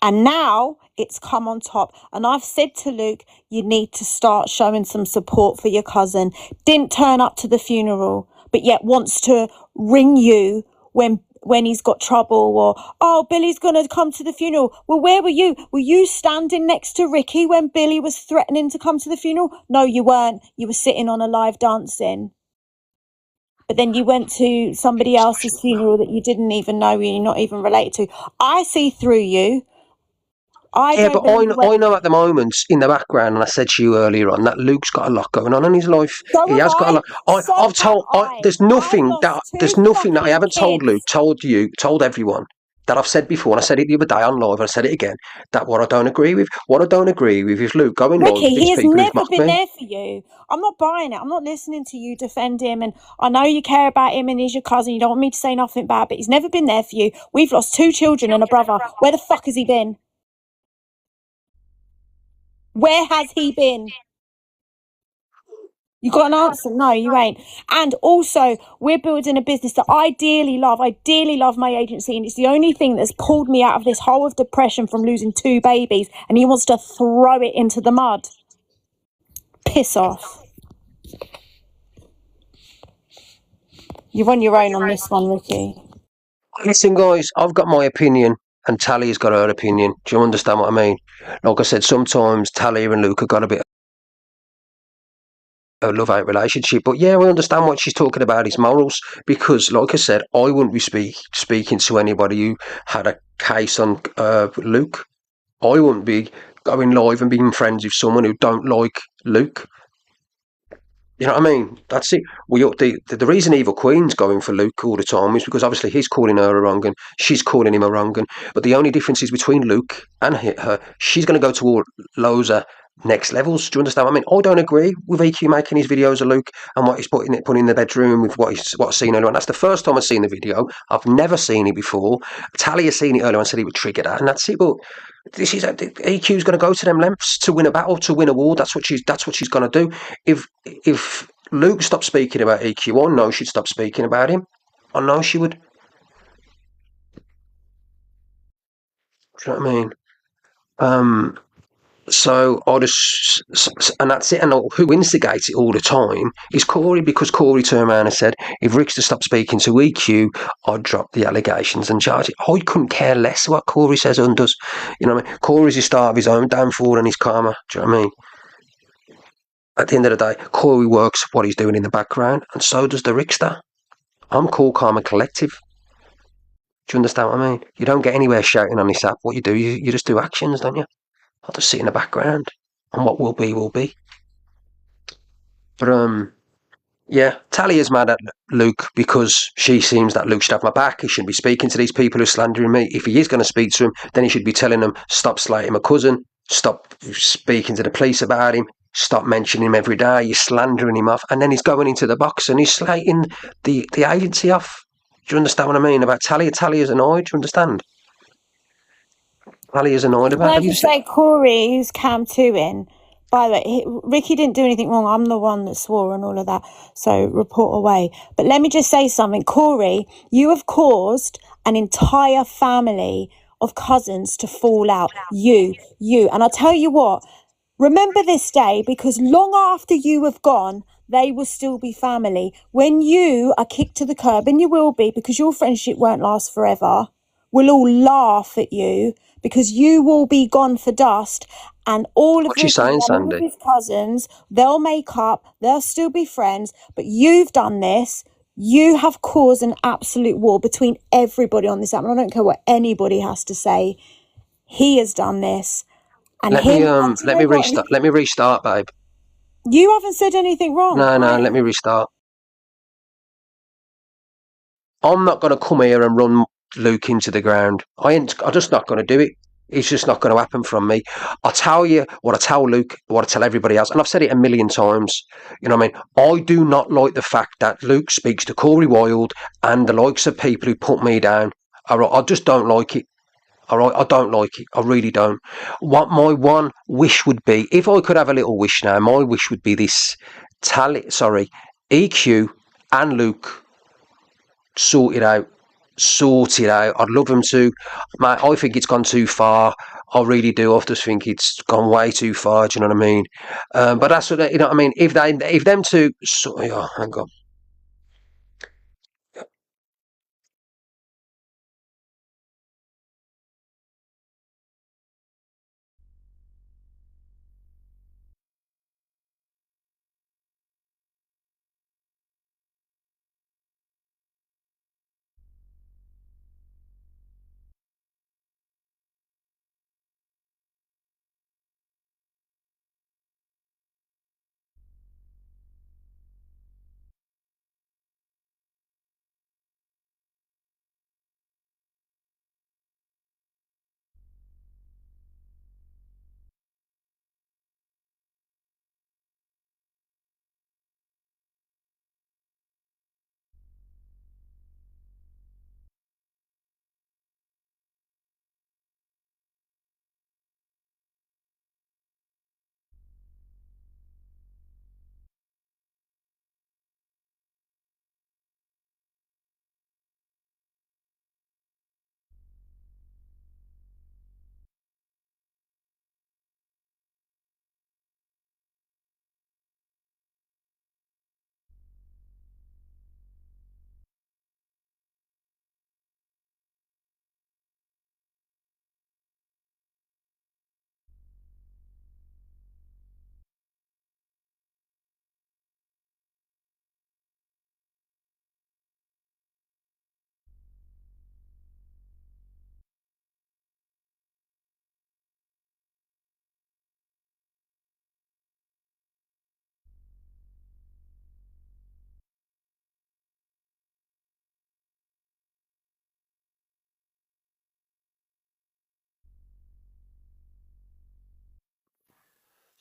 And now it's come on top. And I've said to Luke, you need to start showing some support for your cousin. Didn't turn up to the funeral, but yet wants to ring you when he's got trouble, or, oh, Billy's going to come to the funeral. Well, where were you? Were you standing next to Ricky when Billy was threatening to come to the funeral? No, you weren't. You were sitting on a live dancing. But then you went to somebody else's funeral that you didn't even know, you're not even related to. I see through you. I know at the moment in the background, and I said to you earlier on, that Luke's got a lot going on in his life. He has got a lot. There's nothing that I haven't told Luke, told you, told everyone. that I've said before, and I said it the other day on live, and I said it again, that what I don't agree with is Luke going live Ricky, with these he has people who've never mocked been me. there for you. I'm not buying it. I'm not listening to you defend him. And I know you care about him and he's your cousin. You don't want me to say nothing bad, but he's never been there for you. We've lost 2 children and a brother. Where the fuck has he been? Where has he been? You got an answer? No, you ain't. And also, we're building a business that I dearly love my agency, and it's the only thing that's pulled me out of this hole of depression from losing 2 babies, and he wants to throw it into the mud. Piss off. You're on your own on this one, Ricky. Listen, guys, I've got my opinion, and Talia's got her opinion. Do you understand what I mean? Like I said, sometimes Talia and Luke have got a bit of a love-hate relationship, but yeah, I understand what she's talking about is morals, because, like I said, I wouldn't be speaking to anybody who had a case on Luke. I wouldn't be going live and being friends with someone who don't like Luke. You know what I mean? That's it. The reason Evil Queen's going for Luke all the time is because obviously he's calling her a wrong and she's calling him a wrong. But the only difference is between Luke and her, she's going to go to all loads of next levels. Do you understand what I mean? I don't agree with EQ making his videos of Luke and what he's putting in the bedroom with what I've seen earlier on. That's the first time I've seen the video. I've never seen it before. Talia seen it earlier and said it would trigger that, and that's it. But this is EQ's going to go to them lengths to win a battle, to win a war. That's what she's going to do. If Luke stopped speaking about EQ, I know she'd stop speaking about him. I know she would. Do you know what I mean? So I just, and that's it. And who instigates it all the time is Corie, because Corie turned around and said, if Ricksta stopped speaking to EQ, I'd drop the allegations and charge it. I couldn't care less what Corie says and does. You know what I mean? Corey's the start of his own downfall and his karma. Do you know what I mean? At the end of the day, Corie works what he's doing in the background, and so does the Ricksta. I'm Cool, Calm and Collective. Do you understand what I mean? You don't get anywhere shouting on this app. What you do, you just do actions, don't you? I'll just sit in the background, and what will be, will be. But, yeah, Talia's mad at Luke because she seems that Luke should have my back. He shouldn't be speaking to these people who are slandering me. If he is going to speak to him, then he should be telling them, stop slating my cousin, stop speaking to the police about him, stop mentioning him every day, you're slandering him off. And then he's going into the box and he's slating the agency off. Do you understand what I mean about Talia? Talia's annoyed, do you understand? Talia's annoyed Can about I it. just say, Corie, who's Cam 2 in, by the way, Ricky didn't do anything wrong. I'm the one that swore and all of that. So report away. But let me just say something. Corie, you have caused an entire family of cousins to fall out. You. And I'll tell you what, remember this day, because long after you have gone, they will still be family. When you are kicked to the curb, and you will be, because your friendship won't last forever, we'll all laugh at you because you will be gone for dust, and all of What you Ricky saying, and all of Sandy? his cousins, they'll make up, they'll still be friends, but you've done this. You have caused an absolute war between everybody on this app, and I don't care what anybody has to say. He has done this. And Let me restart, babe. You haven't said anything wrong. No, let me restart. I'm not going to come here and run Luke into the ground. I'm just not going to do it. It's just not going to happen from me. I tell you what I tell Luke, what I tell everybody else, and I've said it a million times. You know what I mean? I do not like the fact that Luke speaks to Corie Wilde and the likes of people who put me down. All right, I just don't like it. All right, I don't like it. I really don't. What my one wish would be, if I could have a little wish now, my wish would be this: EQ and Luke sort it out. I'd love them to. Mate, I think it's gone too far. I really do. I just think it's gone way too far. Do you know what I mean? But that's what you know what I mean. If them two, hang on.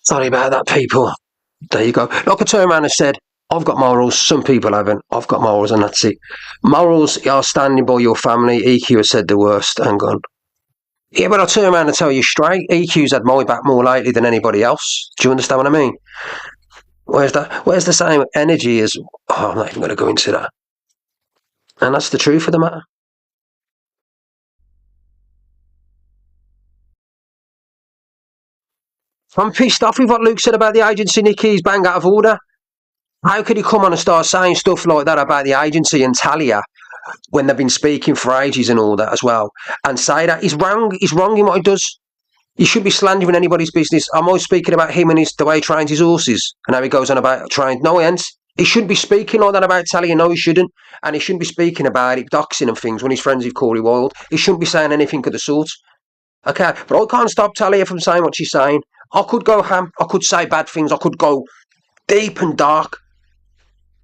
Sorry about that, people. There you go. Like I turned around and said, I've got morals, some people haven't. I've got morals, and that's it. Morals are standing by your family. EQ has said the worst and gone. Yeah, but I'll turn around and tell you straight, EQ's had my back more lately than anybody else. Do you understand what I mean? Where's the same energy as, I'm not even going to go into that. And that's the truth of the matter. I'm pissed off with what Luke said about the agency. Nicky's bang out of order. How could he come on and start saying stuff like that about the agency and Talia when they've been speaking for ages and all that as well, and say that? He's wrong in what he does. You shouldn't be slandering anybody's business. I'm always speaking about him and the way he trains his horses and how he goes on about trying. No, he ain't. He shouldn't be speaking like that about Talia. No, he shouldn't. And he shouldn't be speaking about it, doxing and things when he's friends with Corie Wilde. He shouldn't be saying anything of the sort. Okay, but I can't stop Talia from saying what she's saying. I could go ham. I could say bad things. I could go deep and dark.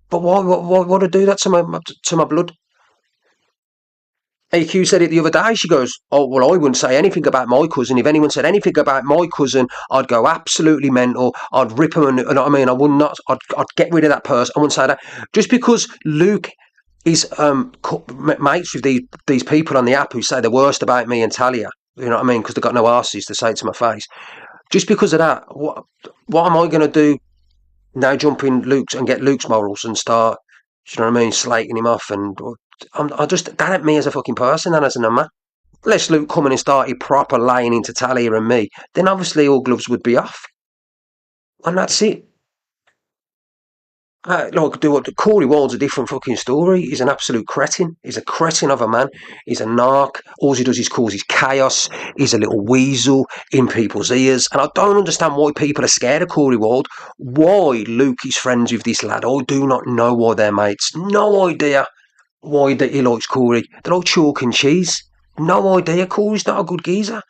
But why would I do that to my blood? AQ said it the other day. She goes, "Oh, well, I wouldn't say anything about my cousin. If anyone said anything about my cousin, I'd go absolutely mental. I'd rip him, and you know what I mean? I would not. I'd get rid of that person. I wouldn't say that. Just because Luke is mates with these people on the app who say the worst about me and Talia, you know what I mean? Because they've got no arses to say it to my face. Just because of that, what am I going to do now? Jump in Luke's and get Luke's morals and start, you know what I mean, slating him off and." That ain't me as a fucking person and as a man. Unless Luke come in and started proper laying into Talia and me, then obviously all gloves would be off. And that's it. Corie Wilde's a different fucking story. He's an absolute cretin. He's a cretin of a man. He's a narc. All he does is causes chaos. He's a little weasel in people's ears. And I don't understand why people are scared of Corie Wilde. Why Luke is friends with this lad. I do not know why they're mates. No idea. Why that he likes Corie. They're all chalk and cheese. No idea. Corey's not a good geezer.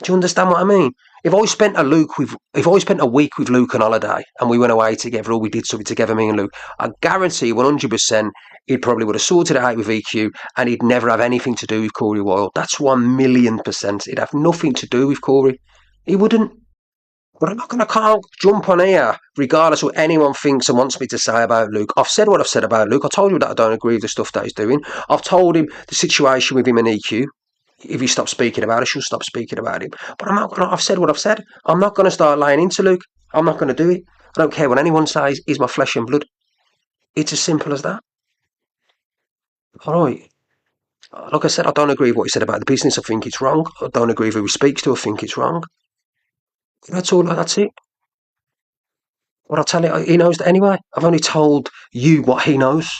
Do you understand what I mean? If I spent a week with Luke on holiday and we went away together or we did something together, me and Luke, I guarantee 100% he probably would have sorted it out with EQ and he'd never have anything to do with Corie Wilde. That's 1,000,000%. He'd have nothing to do with Corie. He wouldn't. But I can't jump on here, regardless of what anyone thinks and wants me to say about Luke. I've said what I've said about Luke. I told you that I don't agree with the stuff that he's doing. I've told him the situation with him and EQ. If he stops speaking about it, she'll stop speaking about him. But I've said what I've said. I'm not going to start laying into Luke. I'm not going to do it. I don't care what anyone says. He's my flesh and blood. It's as simple as that. All right. Like I said, I don't agree with what he said about the business. I think it's wrong. I don't agree with who he speaks to. I think it's wrong. That's all. That's it. What I'll tell you, he knows that anyway. I've only told you what he knows.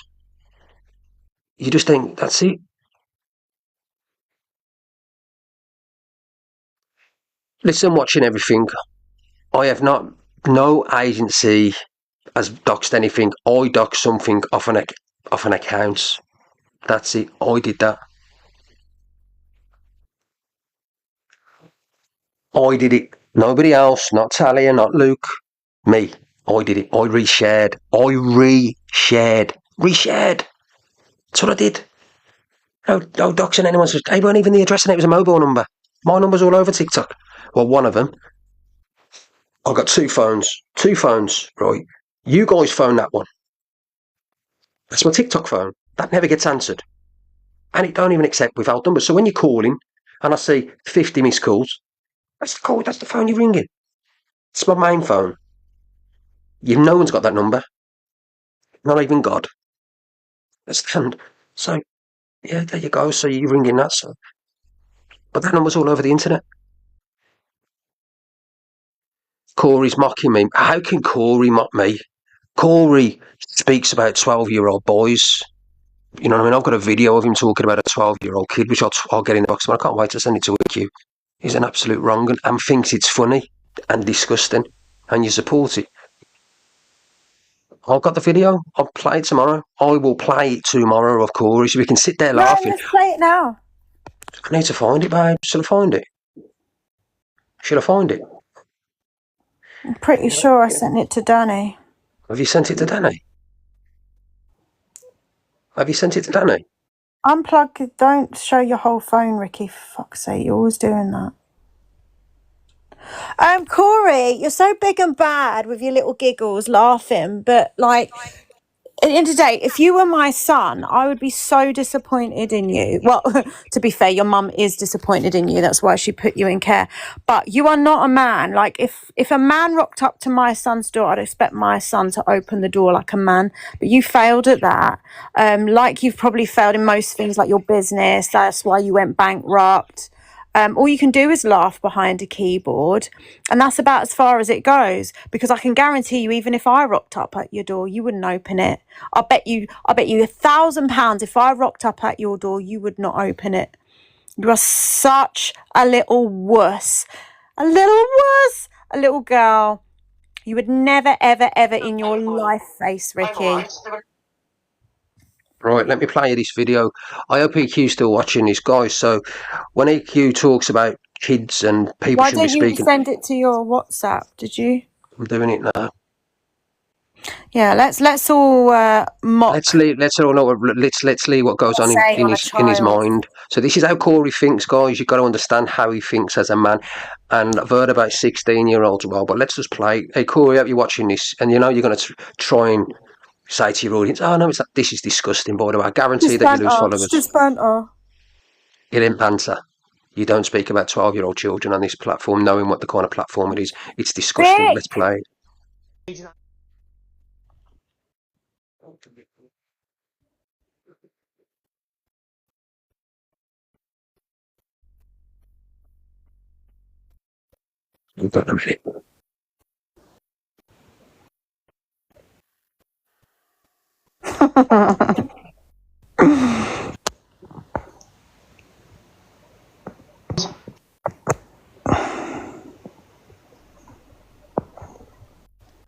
You just think, that's it. Listen, watching everything, I have no agency has doxed anything. I doxed something off an account. That's it. I did that. I did it. Nobody else, not Talia, not Luke. Me. I did it. I reshared. Reshared. That's what I did. No doxing anyone. They weren't even the address and it was a mobile number. My number's all over TikTok. Well, one of them. I've got two phones, right? You guys phone that one. That's my TikTok phone. That never gets answered. And it don't even accept without numbers. So when you're calling and I see 50 missed calls, that's the call, that's the phone you're ringing. It's my main phone. No one's got that number. Not even God. Understand? So, yeah, there you go. So you're ringing that. So. But that number's all over the internet. Corey's mocking me. How can Corie mock me? Corie speaks about 12-year-old boys. You know what I mean? I've got a video of him talking about a 12-year-old kid, which I'll get in the box, but I can't wait to send it to you. He's an absolute wrong and thinks it's funny and disgusting, and you support it. I've got the video. I'll play it tomorrow. I will play it tomorrow of Corie, so we can sit there laughing. Let's play it now. I need to find it, babe. Should I find it? I'm pretty sure I sent it to Danny. Have you sent it to Danny? Unplug it. Don't show your whole phone, Ricky. For fuck's sake, you're always doing that. Corie, you're so big and bad with your little giggles laughing, but like at the end of the day, if you were my son, I would be so disappointed in you. Well, to be fair, your mum is disappointed in you. That's why she put you in care. But you are not a man. Like if a man rocked up to my son's door, I'd expect my son to open the door like a man. But you failed at that. Like you've probably failed in most things, like your business. That's why you went bankrupt. All you can do is laugh behind a keyboard, and that's about as far as it goes, because I can guarantee you, even if I rocked up at your door, you wouldn't open it. I bet you £1,000 if I rocked up at your door, you would not open it. You are such a little wuss. A little wuss. A little girl. You would never, ever, ever in your life face Ricky. Right, let me play you this video. I hope EQ's still watching this, guys. So when EQ talks about kids and people Why should be don't you speaking... send it to your WhatsApp, did you? I'm doing it now. Yeah, let's all mock. Let's leave what goes on in his mind. So this is how Corie thinks, guys. You've got to understand how he thinks as a man. And I've heard about 16-year-olds as well, but let's just play. Hey, Corie, I hope you're watching this, and you know you're going to try and say to your audience, "Oh no, this is disgusting." By the way, I guarantee that you lose followers. Just banter. You didn't banter. You don't speak about 12-year-old children on this platform, knowing what the kind of platform it is. It's disgusting. Rick. Let's play. We've got a minute.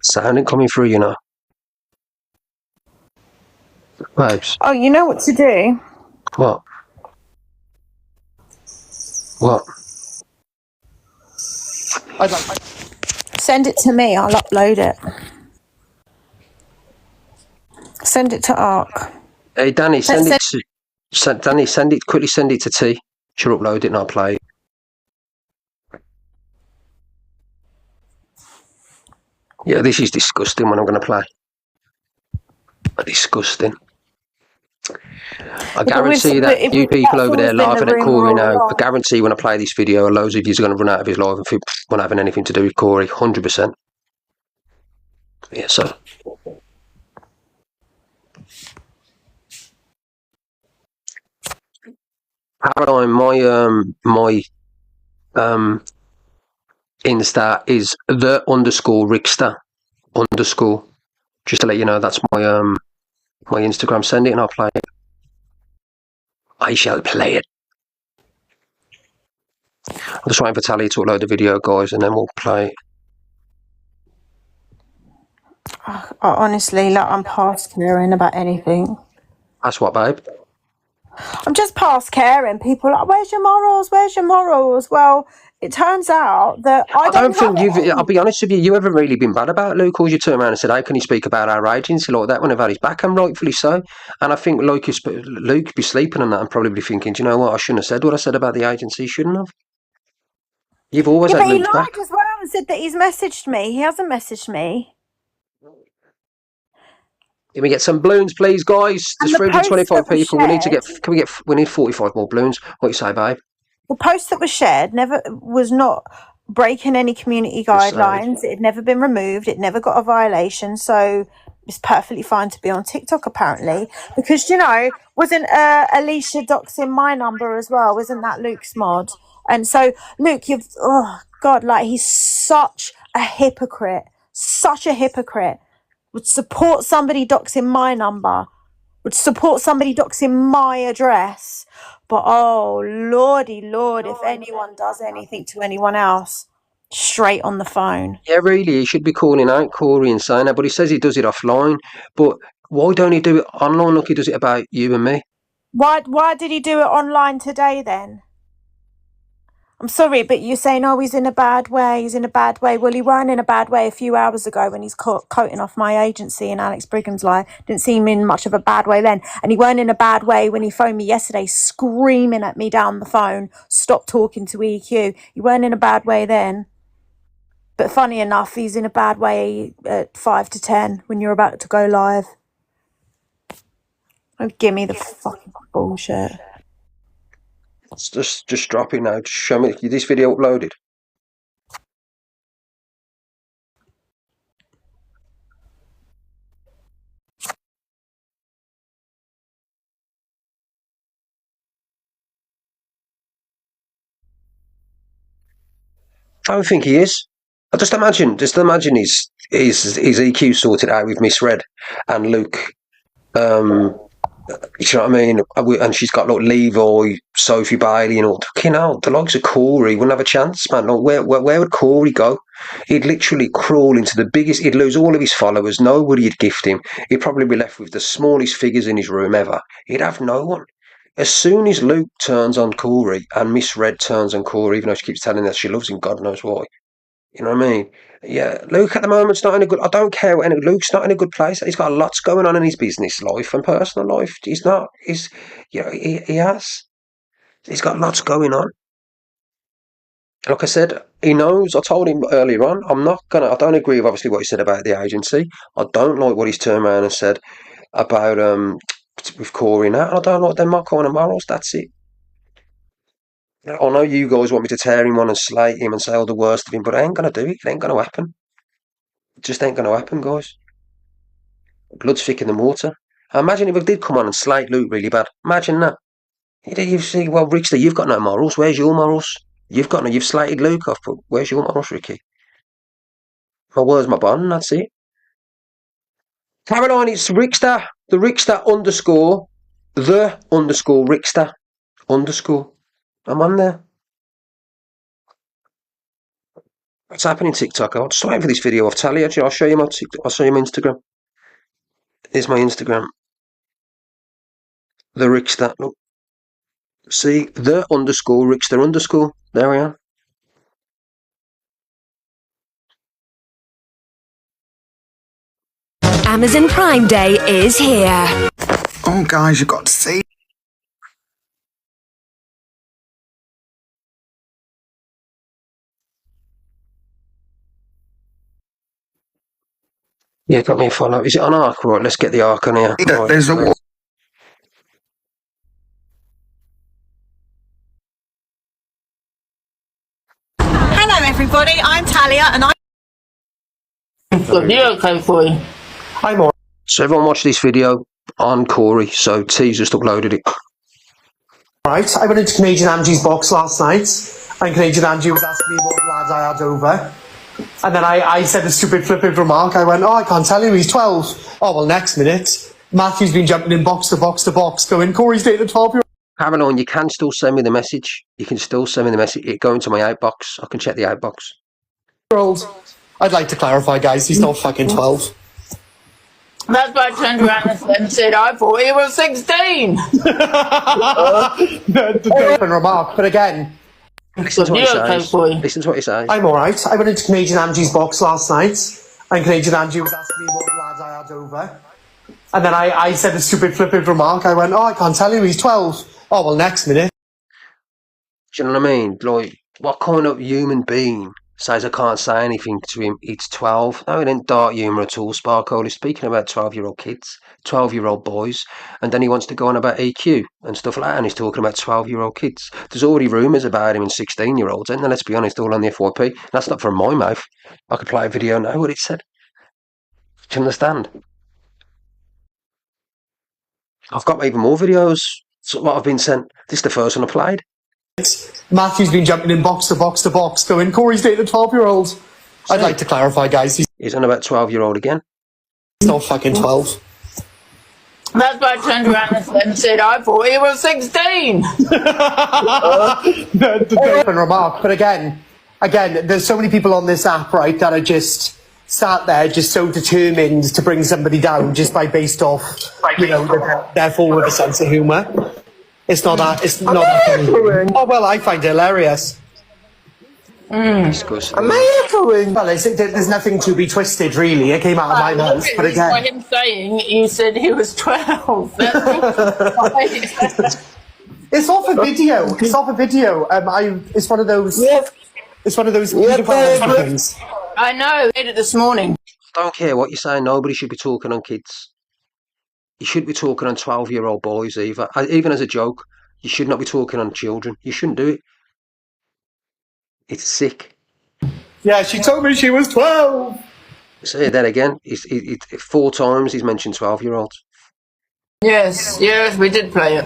Sound ain't coming through, you know. Babes. Oh, you know what to do? What? What? Send it to me. I'll upload it. Send it to Ark. Hey, Danny, send it to T. She'll upload it and I'll play it. Yeah, this is disgusting when I'm going to play. Disgusting. I guarantee that you people over there laughing at Corie now, I guarantee when I play this video, loads of you are going to run out of his life and won't having anything to do with Corie, 100%. Yeah, so... Paradigm, my Insta is _Ricksta _. Just to let you know, that's my my Instagram. Send it and I'll play it. I shall play it. I'm just waiting for Talia to upload the video, guys, and then we'll play it. Honestly, like, I'm past caring about anything. That's what, babe? I'm just past caring. People are like, where's your morals? Where's your morals? Well, it turns out that I don't think I'll be honest with you, you haven't really been bad about Luke, because you turned around and said, how can you speak about our agency like that when I've had his back, and rightfully so. And I think Luke be sleeping on that and probably probably thinking, do you know what, I shouldn't have said what I said about the agency, shouldn't have. You've always had Luke's back. He lied as well and said that he's messaged me. He hasn't messaged me. Can we get some balloons, please, guys? There's 325 people. We need 45 more balloons. What do you say, babe? The post that was shared was not breaking any community guidelines. It had never been removed. It never got a violation. So it's perfectly fine to be on TikTok, apparently. Because, you know, wasn't Alicia doxing my number as well? Wasn't that Luke's mod? And so, Luke, oh, God, like, he's such a hypocrite. Such a hypocrite. Would support somebody doxing my number, would support somebody doxing my address. But, oh, lordy, Lord, if anyone does anything to anyone else, straight on the phone. Yeah, really, he should be calling out Corie and saying that, but he says he does it offline. But why don't he do it online like he does it about you and me? Why did he do it online today, then? I'm sorry, but you're saying, oh, he's in a bad way, he's in a bad way. Well, he weren't in a bad way a few hours ago when he's coating off my agency and Alex Brigham's lie. Didn't seem in much of a bad way then. And he weren't in a bad way when he phoned me yesterday, screaming at me down the phone, stop talking to EQ. He weren't in a bad way then. But funny enough, he's in a bad way at 5 to 10 when you're about to go live. Oh, give me the fucking bullshit. Just drop it now. Just show me. Is this video uploaded? I don't think he is. I just imagine his EQ sorted out with Misread and Luke. You know what I mean? And she's got like Levi, Sophie Bailey, and all. Fucking hell, the likes of Corie wouldn't have a chance, man. Like, where would Corie go? He'd literally crawl into the biggest. He'd lose all of his followers. Nobody'd gift him. He'd probably be left with the smallest figures in his room ever. He'd have no one. As soon as Luke turns on Corie and Misread turns on Corie, even though she keeps telling us she loves him, God knows why. You know what I mean? Yeah, Luke at the moment's not in a good. I don't care. Luke's not in a good place. He's got lots going on in his business life and personal life. He's not. He's, you know, he has. He's got lots going on. Like I said, he knows. I told him earlier on. I don't agree with obviously what he said about the agency. I don't like what he's turned around and said about with Corie now. I don't like them kind of morals. That's it. I know you guys want me to tear him on and slate him and say all the worst of him, but I ain't gonna do it. It ain't gonna happen. It just ain't gonna happen, guys. Blood's thick in the water. Imagine if I did come on and slate Luke really bad. Imagine that. You see, well, Ricksta, you've got no morals. Where's your morals? You've slated Luke off, but where's your morals, Ricky? My word's my bond, that's it. Caroline, it's Ricksta. The Ricksta underscore. The underscore Ricksta. Underscore. I'm on there. What's happening, TikTok? I'm just waiting for this video of Talia. I'll show you my TikTok. I'll show you my Instagram. Here's my Instagram. The Ricksta. Look. See, the underscore Ricksta underscore. There we are. Amazon Prime Day is here. Oh, guys, you've got to see. Yeah, got me a follow. Is it on Arc? Right, let's get the Arc on here. Right, There's a wall. Hello everybody, I'm Talia and Okay, Corie. I'm all So everyone watch this video on Corie. So T's just uploaded it. right. I went into Canadian Angie's box last night, and Canadian Angie was asking me what lads I had over. And then I said a stupid flipping remark. I went, oh, I can't tell you, he's 12. Oh, well, next minute, Matthew's been jumping in box to box to box, going, Corey's dating a 12-year-old. Caroline, you can still send me the message. You can still send me the message. It go into my outbox. I can check the outbox. I'd like to clarify, guys, he's not fucking 12. That's why I turned around and said, I thought he was 16. The open remark, but again, Listen to what he says. Listen to what he says. I'm all right. I went into Canadian Angie's box last night, and Canadian Angie was asking me what lads I had over. And then I said a stupid flipping remark. I went, oh, I can't tell you, he's 12. Oh, well, next minute. Do you know what I mean? Like, what kind of human being says I can't say anything to him? It's 12. No, it ain't dark humour at all, Sparkle. He's speaking about 12-year-old kids, 12-year-old boys, and then he wants to go on about EQ and stuff like that, and he's talking about 12-year-old kids. There's already rumours about him and 16-year-olds, and let's be honest, all on the FYP. That's not from my mouth. I could play a video now, what it said. Do you understand? I've got even more videos. So what I've been sent. This is the first one I played. Matthew's been jumping in box to box to box, going, Corey's dating a 12-year-old. I'd like to clarify, guys, he's on about 12-year-old again. He's not fucking 12. That's why I turned around and said, I thought he was 16. The open remark, but again, there's so many people on this app, right, that are just sat there, just so determined to bring somebody down just based off, you know, therefore with a sense of humour. It's not that. It's not that funny. Oh well, I find it hilarious. Disgusting. Well, there's nothing to be twisted, really. It came out of my mouth, but again, by him saying you said he was 12. It's off a video. It's off a video. It's one of those. It's one of those things. I know. I did it this morning. I don't care what you say. Nobody should be talking on kids. You shouldn't be talking on 12-year-old boys either. Even as a joke, you should not be talking on children. You shouldn't do it. It's sick. Yeah, she told me she was 12. Say that again. 4 times he's mentioned 12-year-olds. Yes, we did play it.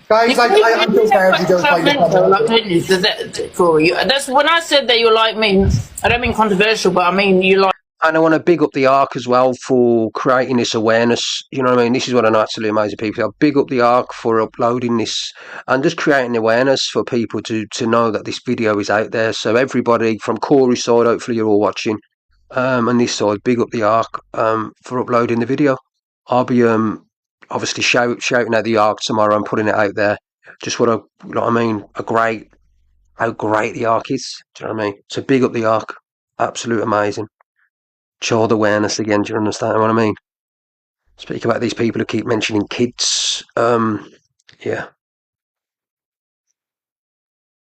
Guys, I'm so glad you don't find it. Corie, that's when I said that you like me. I don't mean controversial, but I mean you like. And I want to big up the ARC as well for creating this awareness. You know what I mean? This is what I know absolutely amazing people. I'll big up the ARC for uploading this and just creating awareness for people to know that this video is out there. So everybody from Corie's side, hopefully you're all watching, and this side, big up the ARC for uploading the video. I'll be obviously shouting at the ARC tomorrow and putting it out there. Just what I mean, how great the ARC is. Do you know what I mean? So big up the ARC. Absolute amazing. Child awareness again, do you understand what I mean? Speak about these people who keep mentioning kids. Yeah.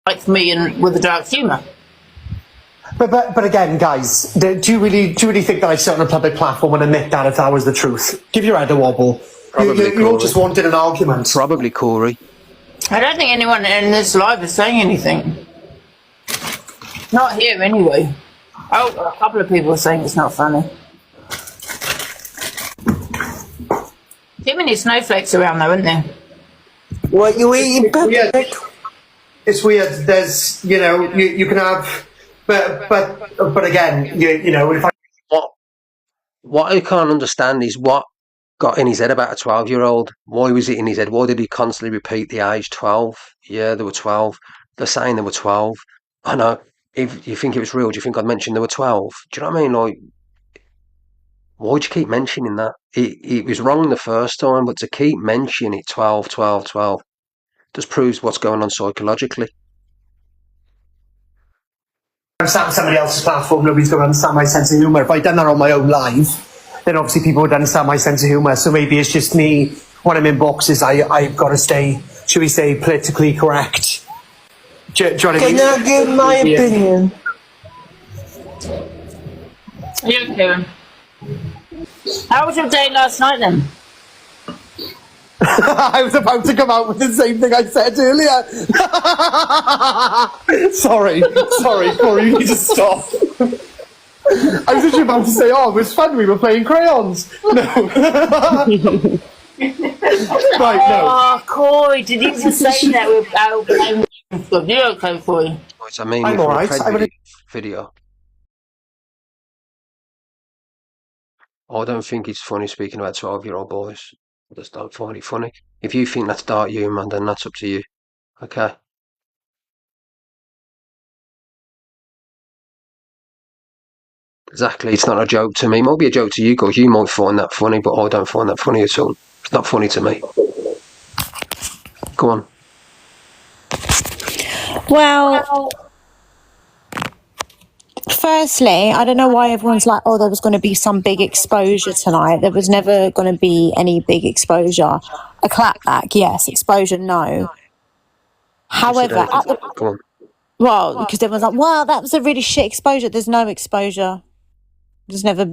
Like me and with the dark humour. But again, guys, do you really think that I sit on a public platform and admit that if that was the truth? Give your head a wobble. You all just wanted an argument. Probably Corie. I don't think anyone in this live is saying anything. Not here, anyway. Oh, a couple of people are saying it's not funny. Too many snowflakes around though, isn't there? What you eating, Patrick? It's weird. There's, you can have, but again, if I... What I can't understand is what got in his head about a 12-year-old. Why was it in his head? Why did he constantly repeat the age 12? Yeah, they were 12. They're saying they were 12. I know. If you think it was real, do you think I'd mention they were 12? Do you know what I mean? Like, why'd you keep mentioning that? It was wrong the first time, but to keep mentioning it 12, 12, 12 just proves what's going on psychologically. I'm sat on somebody else's platform, nobody's going to understand my sense of humour. If I'd done that on my own live, then obviously people would understand my sense of humour. So maybe it's just me, when I'm in boxes, I've got to stay, should we say, politically correct. Do you know what I mean? Can I give my opinion? Yeah, Karen. How was your day last night then? I was about to come out with the same thing I said earlier. Sorry, Corie, you need to stop. I was actually about to say, it was fun, we were playing crayons. No. Right, no. Oh, Corie, did you just say that without playing? You're okay, Corie. I mean, I'm alright. Video. I don't think it's funny speaking about 12-year-old boys. I just don't find it funny. If you think that's dark humour, then that's up to you. Okay? Exactly, it's not a joke to me. It might be a joke to you guys. You might find that funny, but I don't find that funny at all. It's not funny to me. Go on. Well, firstly, I don't know why everyone's like, oh, there was going to be some big exposure tonight. There was never going to be any big exposure. A clapback, yes. Exposure, no. However, Go on. well, because everyone's like, wow, that was a really shit exposure. There's no exposure. There's never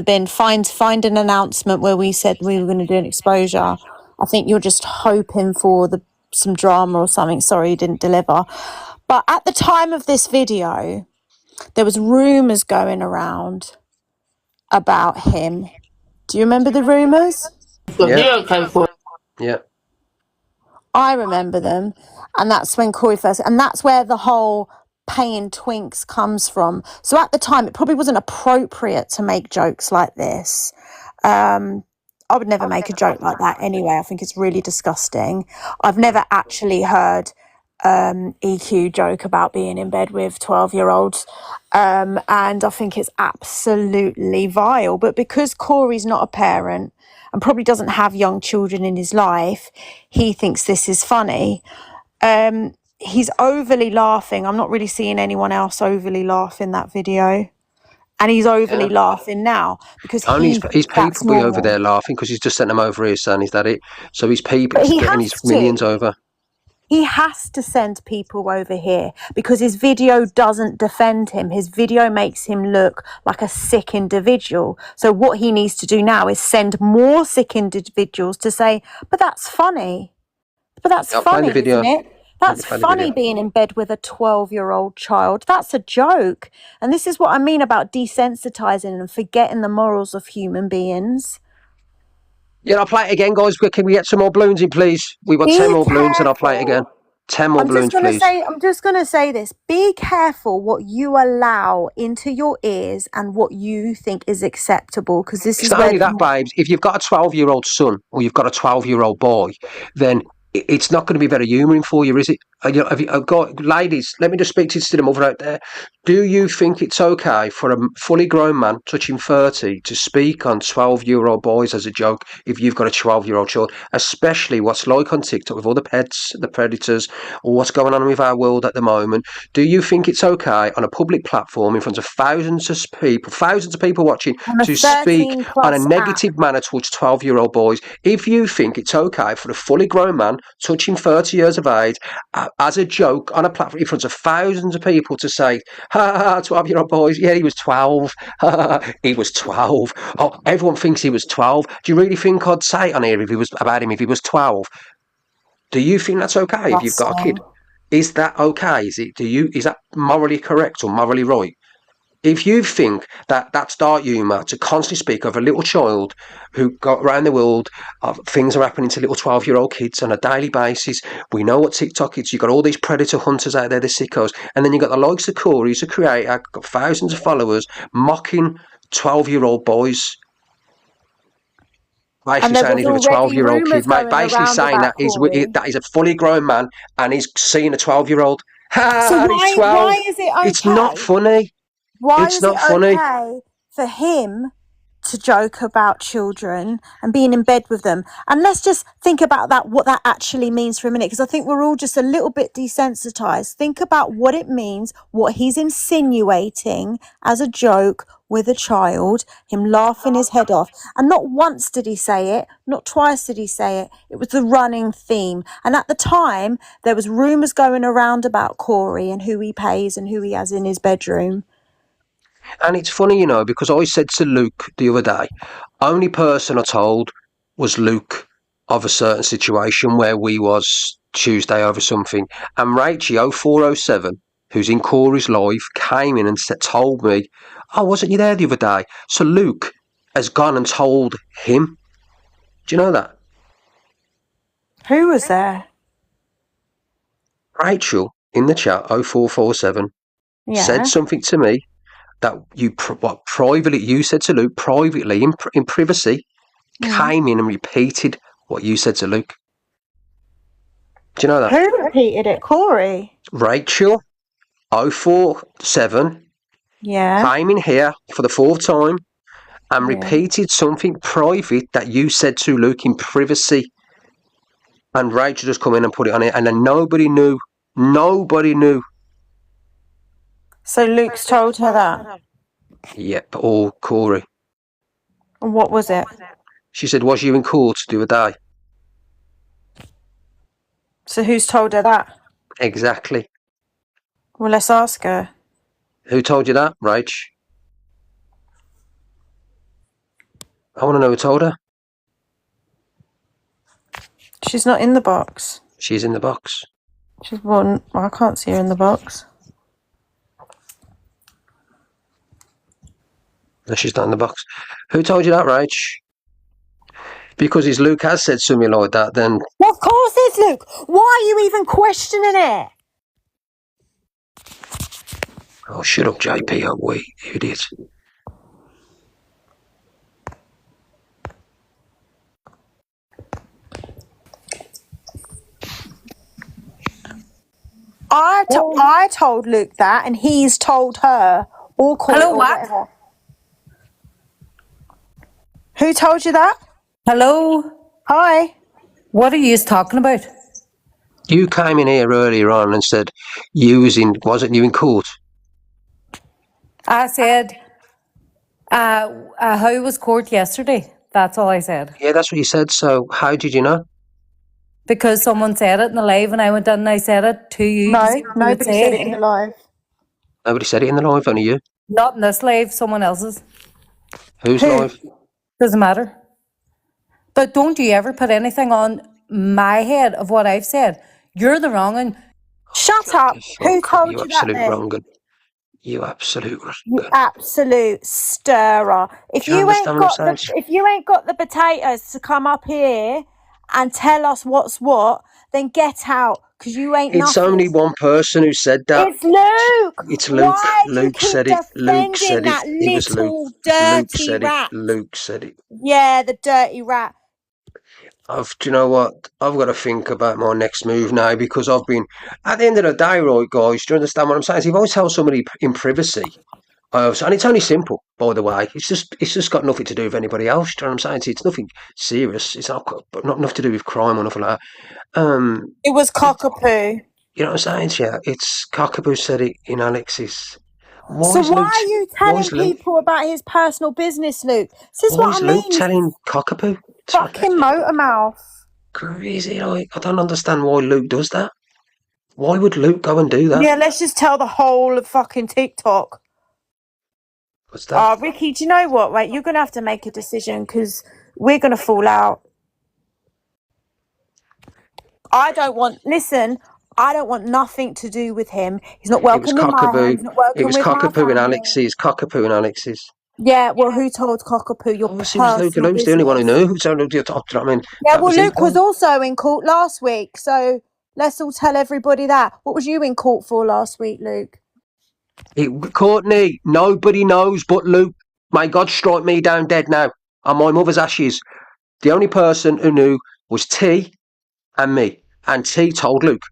been. Find an announcement where we said we were going to do an exposure. I think you're just hoping for some drama or something. Sorry, you didn't deliver. But at the time of this video, there was rumours going around about him. Do you remember the rumours? Yeah. I remember them. And that's when Corie first... And that's where the whole paying twinks comes from. So at the time, it probably wasn't appropriate to make jokes like this. I would never make a joke like that anyway. I think it's really disgusting. I've never actually heard EQ joke about being in bed with 12-year-olds. And I think it's absolutely vile. But because Corie's not a parent and probably doesn't have young children in his life, he thinks this is funny. He's overly laughing. I'm not really seeing anyone else overly laugh in that video. And he's overly laughing now because his people be over there laughing because he's just sent them over here saying, is that it? So his people getting his millions over. He has to send people over here because his video doesn't defend him. His video makes him look like a sick individual. So what he needs to do now is send more sick individuals to say, but that's funny. But that's Yeah, I'm playing funny, the video. isn't it? Let me That's play the funny video. being in bed with a 12-year-old child. That's a joke. And this is what I mean about desensitizing and forgetting the morals of human beings. Yeah, I'll play it again, guys. Can we get some more balloons in, please? We've got 10 Be more balloons and I'll play it again. careful. 10 more balloons, please. I'm just gonna say this. Be careful what you allow into your ears and what you think is acceptable, because this It's is not where only that, babes. If you've got a 12-year-old son or you've got a 12-year-old boy, then it's not going to be very humouring for you, is it? Ladies, let me just speak to the mother out there. Do you think it's okay for a fully grown man touching 30 to speak on 12-year-old boys as a joke if you've got a 12-year-old child, especially what's like on TikTok with all the pets, the predators, or what's going on with our world at the moment? Do you think it's okay on a public platform in front of thousands of people watching, on a to speak 13 on a plus app. negative manner towards 12-year-old boys? If you think it's okay for a fully grown man touching 30 years of age as a joke on a platform in front of thousands of people to say, ha ha, 12-year-old boys, yeah, he was 12, he was 12, oh, everyone thinks he was 12. Do you really think I'd say on here if he was 12? Do you think that's okay if you've got a kid? Is that okay? Is that morally correct or morally right? If you think that that's dark humour to constantly speak of a little child who got around the world, of things are happening to little 12-year-old kids on a daily basis. We know what TikTok is. You've got all these predator hunters out there, the sickos. And then you've got the likes of Corie, who's a creator, got thousands of followers, mocking 12-year-old boys. Basically saying he's with a 12-year-old kid, mate. Basically saying that that he's a fully grown man and he's seeing a 12-year-old. So He's 12. why is it okay? It's not funny. Why It's is not it funny. okay for him to joke about children and being in bed with them? And let's just think about that, what that actually means for a minute, because I think we're all just a little bit desensitized. Think about what it means, what he's insinuating as a joke with a child, him laughing his head off. And not once did he say it, not twice did he say it. It was the running theme. And at the time, there was rumours going around about Corie and who he pays and who he has in his bedroom. And it's funny, because I said to Luke the other day, only person I told was Luke of a certain situation where we was Tuesday over something. And Rachie 0407, who's in Corey's live, came in and told me, oh, wasn't you there the other day? So Luke has gone and told him. Do you know that? Who was there? Rachel in the chat 0447 said something to me that privately you said to Luke, privately in privacy, came in and repeated what you said to Luke. Do you know that? Who repeated it? Corie. Rachel 047 came in here for the fourth time and repeated something private that you said to Luke in privacy. And Rachel just come in and put it on it, and then nobody knew. Nobody knew. So Luke's told her that? Yep, or Corie. And what was it? She said, was you in court the other day? So who's told her that? Exactly. Well, let's ask her. Who told you that, Rach? I want to know who told her. She's not in the box. She's in the box. Well, I can't see her in the box. No, she's not in the box. Who told you that, Rach? Because his Luke has said something like that, then... Well, of course it's Luke. Why are you even questioning it? Oh, shut up, JP, oh, wait, you idiot. I told Luke that, and he's told her. Or Corie, Hello, or what? whatever. Who told you that? Hello? Hi. What are you talking about? You came in here earlier on and said wasn't you in court? I said, how was court yesterday? That's all I said. Yeah, that's what you said, so how did you know? Because someone said it in the live and I went in and I said it to you to No, see what you would nobody say. said it in the live. Nobody said it in the live, only you. Not in this live, someone else's. Whose live? Doesn't matter. But don't you ever put anything on my head of what I've said. You're the wrong one. Shut up. Who told You you that absolute then? wrong un. You absolute wrong You un. absolute stirrer. If Do you you ain't understand what I'm got saying? if you ain't got the potatoes to come up here and tell us what's what, then get out, because you ain't It's nothing. only one person who said that. It's Luke. It's Luke. Why do you Luke keep said it. Luke defending said it. that It was Luke. little Luke dirty said it. rat? Luke said it. Yeah, the dirty rat. Do you know what? I've got to think about my next move now, because I've been, at the end of the day, right, guys, do you understand what I'm saying? If I tell somebody in privacy, and it's only simple, by the way, it's just got nothing to do with anybody else, do you know what I'm saying? It's nothing serious, it's not nothing to do with crime or nothing like that. It was cockapoo. You know what I'm saying? Yeah, it's Cockapoo said it in Alex's. So why are you telling people about his personal business, Luke? This is Why what is I Luke mean. telling Cockapoo? Fucking motor mouth. Crazy, like, I don't understand why Luke does that. Why would Luke go and do that? Yeah, let's just tell the whole of fucking TikTok. What's that? Ricky, do you know what? Wait, you're going to have to make a decision, because we're going to fall out. I don't want nothing to do with him. He's not welcome in my home. He's not welcome with my Cockapoo and family. Alex's. Cockapoo and Alex's. Yeah, well, who told Cockapoo your Obviously, it was Luke. personal Luke's the only one who business? knew. So, do you know what I mean? Yeah, That well, was it, Luke was also in court last week, so let's all tell everybody that. What was you in court for last week, Luke? Courtney, nobody knows but Luke. May God strike me down dead now on my mother's ashes. The only person who knew was T and me. And T told Luke.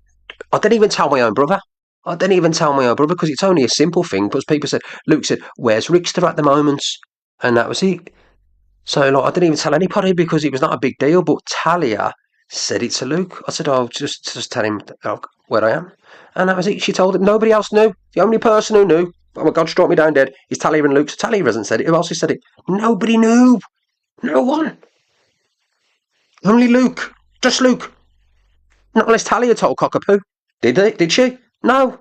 I didn't even tell my own brother. Because it's only a simple thing. Because people said, Luke said, where's Ricksta at the moment? And that was it. So like, I didn't even tell anybody, because it was not a big deal. But Talia said it to Luke. I said, oh, just tell him where I am. And that was it. She told him. Nobody else knew. The only person who knew, oh my God, struck me down dead, is Talia and Luke. So Talia hasn't said it. Who else has said it? Nobody knew. No one. Only Luke. Just Luke. Not unless Talia told Cockapoo. Did she? No.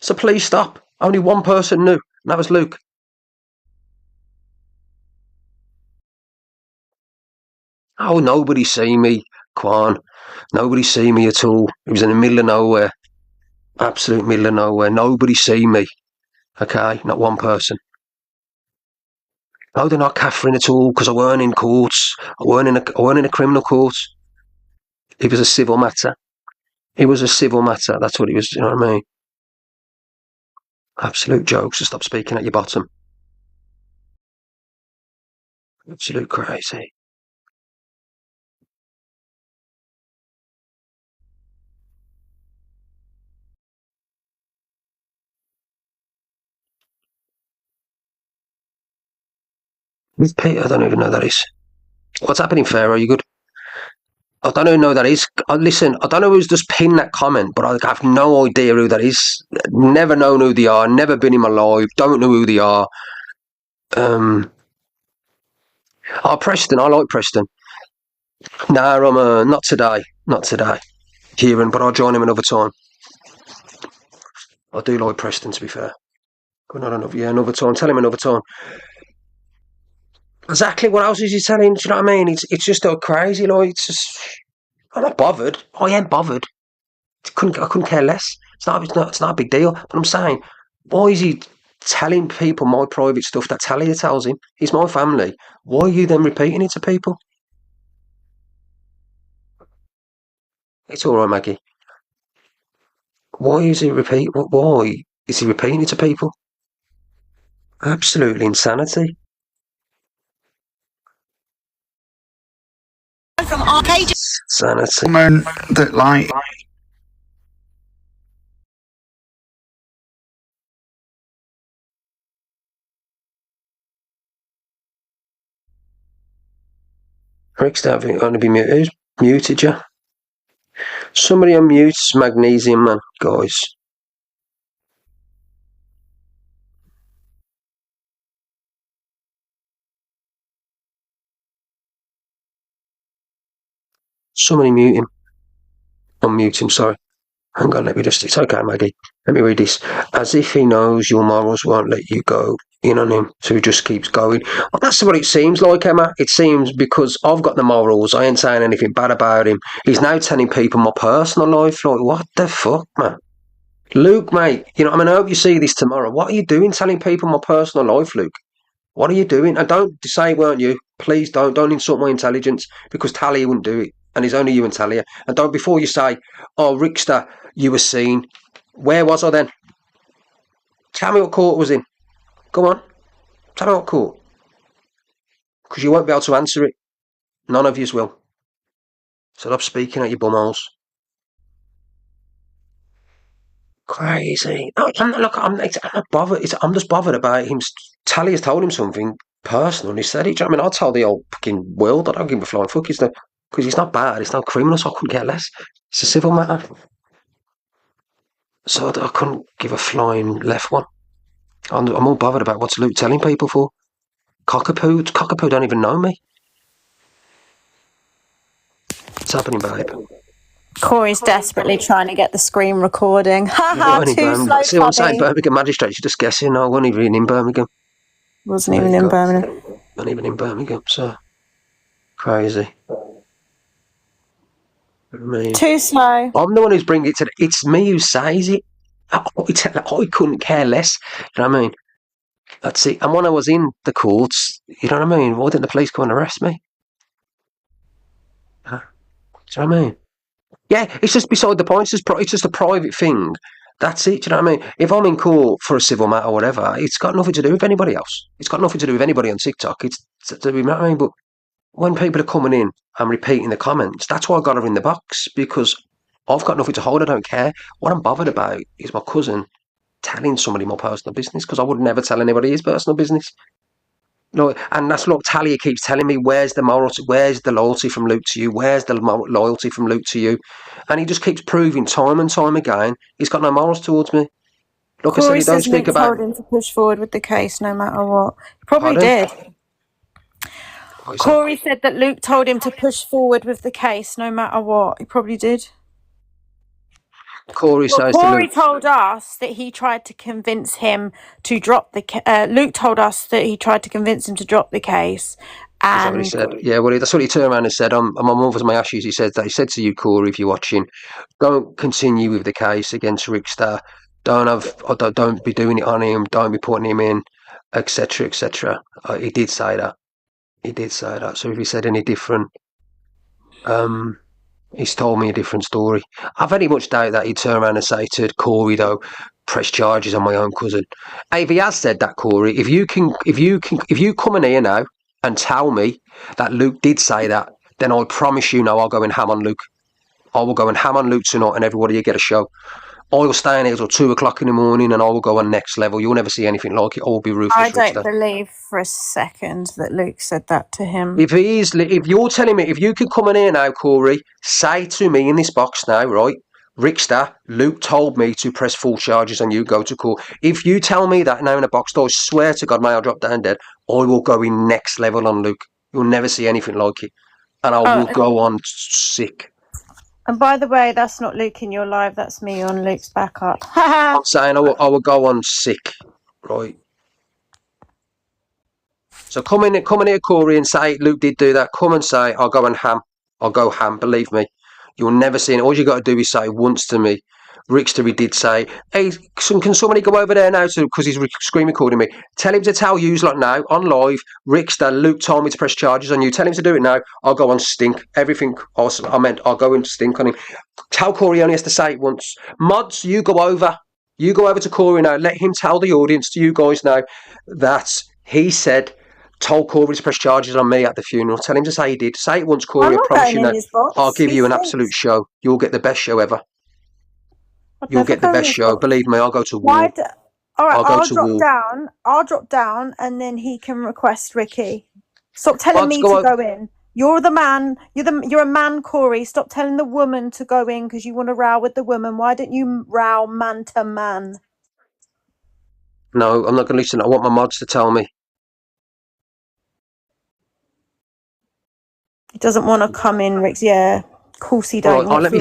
So please stop. Only one person knew, and that was Luke. Oh, nobody see me, Quan. Nobody see me at all. It was in the middle of nowhere. Absolute middle of nowhere. Nobody see me. Okay? Not one person. No, they're not Catherine at all, because I weren't in courts. I weren't in a criminal court. It was a civil matter. That's what it was, you know what I mean? Absolute jokes, so stop speaking at your bottom. Absolute crazy. With Peter, I don't even know who that is. What's happening, Pharaoh? You good? I don't even know who that is. Listen, I don't know who's just pinned that comment, but I have no idea who that is. Never known who they are. Never been in my life. Don't know who they are. Preston. I like Preston. Nah, I'm not today. Not today. Kieran, but I'll join him another time. I do like Preston, to be fair. But not another. Yeah, another time. Tell him another time. Exactly. What else is he telling? Do you know what I mean? It's just all crazy. Like, it's just. I'm not bothered. I ain't bothered. I couldn't care less. It's not a big deal. But I'm saying, why is he telling people my private stuff that Talia tells him? He's my family. Why are you then repeating it to people? It's all right, Maggie. Why is he Why is he repeating it to people? Absolutely insanity. From Arcade. Sanity. Woman that like Ricksta, I think going to be muted. Muted you. Somebody unmutes Magnesium Man, guys. Somebody mute him. unmute him, sorry. Hang on, it's okay, Maggie. Let me read this. As if he knows your morals won't let you go in on him, so he just keeps going. Well, that's what it seems like, Emma. It seems because I've got the morals, I ain't saying anything bad about him. He's now telling people my personal life. Like, what the fuck, man? Luke, mate, I hope you see this tomorrow. What are you doing telling people my personal life, Luke? What are you doing? And don't say, weren't you? Please don't insult my intelligence, because Talia wouldn't do it. And it's only you and Talia. And don't, before you say, oh, Ricksta, you were seen. Where was I then? Tell me what court was in. Go on. Tell me what court. Because you won't be able to answer it. None of yous will. So stop speaking at your bumholes. Crazy. No, I'm not bothered. I'm just bothered about him. Talia's told him something personal, and he said it. I'll tell the old fucking world. I don't give a flying fuck. Because he's not bad. It's not criminal, so I couldn't care less. It's a civil matter. So I couldn't give a flying left one. I'm all bothered about what's Luke telling people for. Cockapoo don't even know me. What's happening, babe? Corey's desperately trying to get the screen recording. Haha, too slow. See what I'm saying? Birmingham magistrates, you're just guessing. I wasn't even in Birmingham. Wasn't even in Birmingham. Not even in Birmingham, so crazy. Too slow. I'm the one who's bringing it to it's me who says it. I couldn't care less. You know what I mean? That's it. And when I was in the courts, you know what I mean? Why didn't the police come and arrest me? Huh? Do you know what I mean? Yeah, it's just beside the point. It's just a private thing. That's it. Do you know what I mean? If I'm in court for a civil matter or whatever, it's got nothing to do with anybody else. It's got nothing to do with anybody on TikTok. It's to do with, you know what I mean? But when people are coming in and repeating the comments, that's why I got her in the box, because I've got nothing to hold. I don't care. What I'm bothered about is my cousin telling somebody my personal business, because I would never tell anybody his personal business. No, and that's what Talia keeps telling me. Where's the morality? Where's the loyalty from Luke to you? Where's the loyalty from Luke to you? And he just keeps proving time and time again he's got no morals towards me. Look, Corie I said, he don't speak about. Told him to push forward with the case no matter what. He probably did. Corie said that Luke told him to push forward with the case no matter what. He probably did. Corie told us that he tried to convince him to drop the Luke told us that he tried to convince him to drop the case. And that's what he said. Yeah, well, that's what he turned around and said. On my mother's my ashes, he said to you, Corie, if you're watching, don't continue with the case against Ricksta. Don't be doing it on him. Don't be putting him in, etc., etc. He did say that. So if he said any different, he's told me a different story. I very much doubt that he'd turn around and say to Corie, though, press charges on my own cousin. If he has said that, Corie, if you come in here now and tell me that Luke did say that, then I promise you now I'll go and ham on Luke. I will go and ham on Luke tonight, and everybody will get a show. I will stay in here till 2 o'clock in the morning, and I will go on next level. You'll never see anything like it. I will be ruthless. I don't believe for a second that Luke said that to him. If you're telling me, if you could come in here now, Corie, say to me in this box now, right? Ricksta, Luke told me to press full charges on you, go to court. If you tell me that now in a box, I swear to God, may I drop down dead, I will go in next level on Luke. You'll never see anything like it. And I will go on sick. And by the way, that's not Luke in your live, that's me on Luke's backup. I'm saying I will go on sick, right? So come in here, Corie, and say Luke did do that. Come and say I'll go and ham. I'll go ham. Believe me, you'll never see it. All you got to do is say once to me. Ricksta, he did say, hey, can somebody go over there now because he's screen recording me. Tell him to tell yous like now on live. Ricksta, Luke told me to press charges on you. Tell him to do it now. I'll go on stink. Everything awesome. I'll go and stink on him. Tell Corie only has to say it once. Mods, you go over. You go over to Corie now. Let him tell the audience, to you guys now, that he said, told Corie to press charges on me at the funeral. Tell him to say he did. Say it once, Corie. I promise you now. I'll give you an absolute show. You'll get the best show ever. You'll get the best show. Believe me, I'll go to war. All right, I'll drop down, and then he can request Ricky. Stop telling me to go in. You're the man. You're a man, Corie. Stop telling the woman to go in because you want to row with the woman. Why don't you row man to man? No, I'm not going to listen. I want my mods to tell me. He doesn't want to come in, Rick. Yeah, of course he don't. Right, let me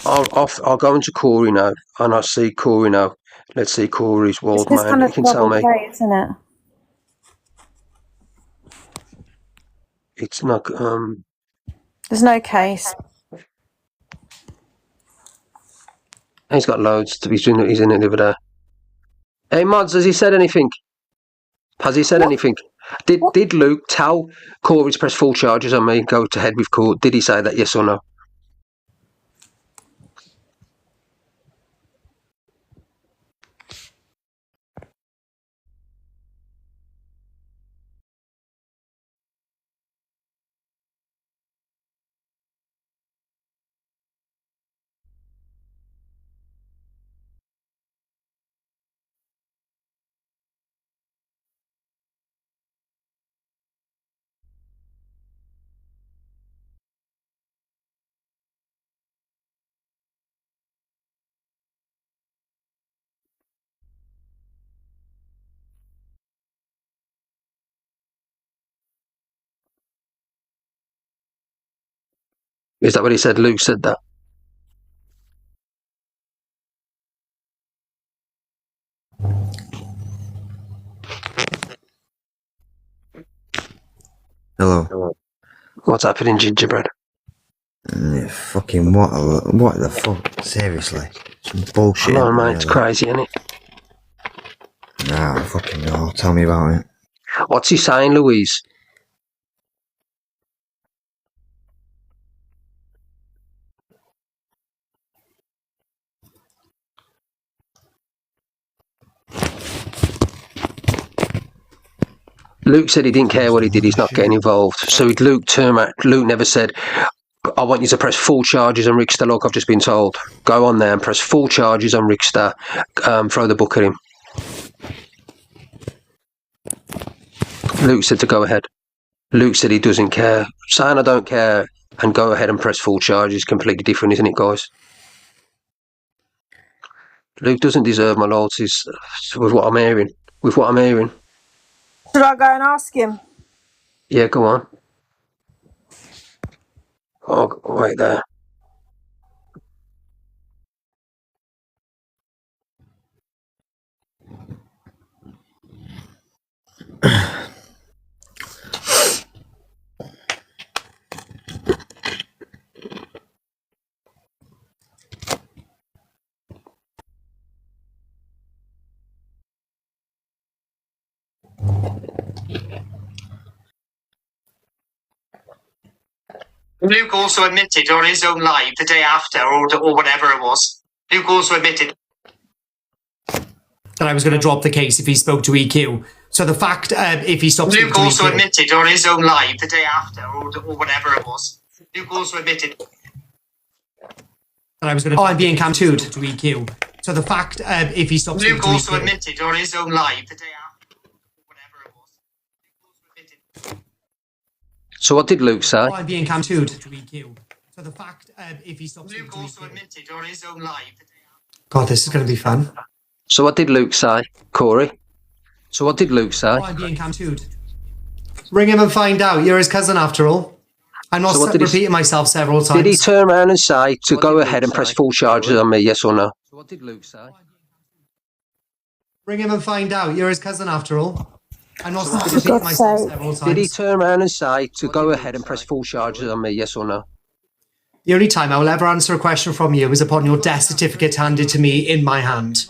I'll go into Corie now, and I see Corie now. Let's see Corie's It's Wilde this man. kind You of can tell double me play, isn't it? it's not. There's no case. He's got loads to be doing. He's in it the other day. Hey, Mods, has he said anything? Has he said anything? Did Luke tell Corey to press full charges on me, go to head with court? Did he say that, yes or no? Is that what he said? Luke said that. Hello. What's happening, Gingerbread? Fucking what the fuck? Seriously, some bullshit. Come on, mate, it's crazy, isn't it? Nah, fucking no. Tell me about it. What's he saying, Louise? Luke said he didn't care what he did, he's not getting involved. So Luke never said, I want you to press full charges on Ricksta, look, I've just been told. Go on there and press full charges on Ricksta, throw the book at him. Luke said to go ahead. Luke said he doesn't care. Saying I don't care and go ahead and press full charges is completely different, isn't it, guys? Luke doesn't deserve my loyalties with what I'm hearing. Should I go and ask him? Yeah, go on. Oh, right there. Luke also admitted on his own live the day after, or whatever it was. Luke also admitted that I was going to drop the case if he spoke to EQ. So the fact, if he stopped Luke also EQ, admitted on his own live the day after, or whatever it was. Luke also admitted that I was going to. Oh, I'm being tattooed to EQ. So the fact, if he stopped Luke also EQ, admitted on his own live the day after, or whatever it was. Luke also admitted. So what did Luke say? Oh, I'm being tattooed to EQ. So the fact, if he stopped Luke also admitted on his own live the day after. God, this is going to be fun. So what did Luke say, Corie? So what did Luke say? Oh, I'm being tattooed. Ring him and find out. You're his cousin after all. I'm not repeating myself several times. Did he turn around and say to go ahead and press full charges on me, yes or no? So what did Luke say? Ring him and find out. You're his cousin after all. I'm not repeating myself several times. Did he turn around and say to go ahead and press full charges on me, yes or no? The only time I will ever answer a question from you is upon your death certificate handed to me in my hand.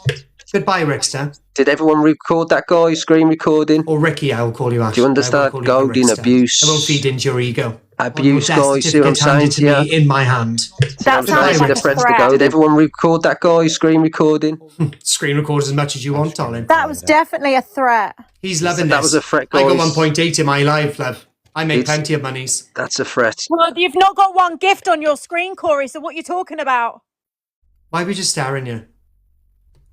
Goodbye, Ricksta. Did everyone record that guy, screen recording? Or Ricky, I'll call you after. Do you understand? Goading, abuse. I won't feed into your ego. Abuse, guys, see what I'm saying to you? In my hand. That sounds like a threat. Did everyone record that guy, screen recording? Screen record as much as you want, darling. That was definitely a threat. He's loving this. That was a threat, guys. I got 1.8 in my life, love. I make plenty of monies. That's a threat. Well, you've not got one gift on your screen, Corie, so what are you talking about? Why are we just staring you?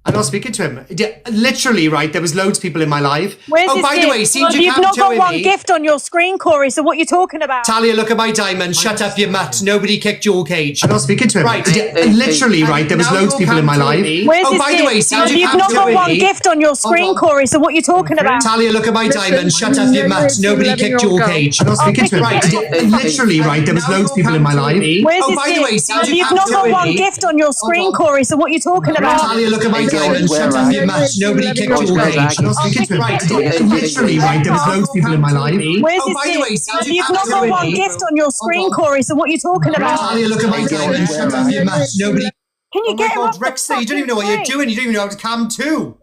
I'm not speaking to him. Literally, right, there was loads of people in my life. Where's oh, his by gift? the way, seems Well, you you've can't not got do one me. gift on your screen, Corie, so what are you talking about? Talia, look at my diamond. Shut up, you mutt. Nobody kicked your cage. I'm not speaking to him. Right, literally, right, there was loads of people in my life. Where's oh, his by gift? the way, seems you You've can't not do got one me. gift on your screen, Corie, so what are you talking about? Talia, look at my diamond. Shut up, you mutt. Nobody kicked your cage. I'm not speaking to him. Right, literally, right, there was loads of people in my life. Where's oh, his by gift? the way, seems you You've can't not do got one me. gift on your screen, Corie, so what are you talking about? Talia, look at my diamond. Shut up, you mutt. Nobody kicked your cage. I'm not speaking to him. Right, literally, right, there was loads of people in my life. Where's oh, his by the way, gift? seems you You've can't not do got one me. gift on your screen, Corie, so what are you talking about? Talia, look at my diamond. Shut up, you mutt. Nobody. Can you Oh get my him God, off the Ricksta, you don't even know what you're fucking doing. You don't even know how to calm too.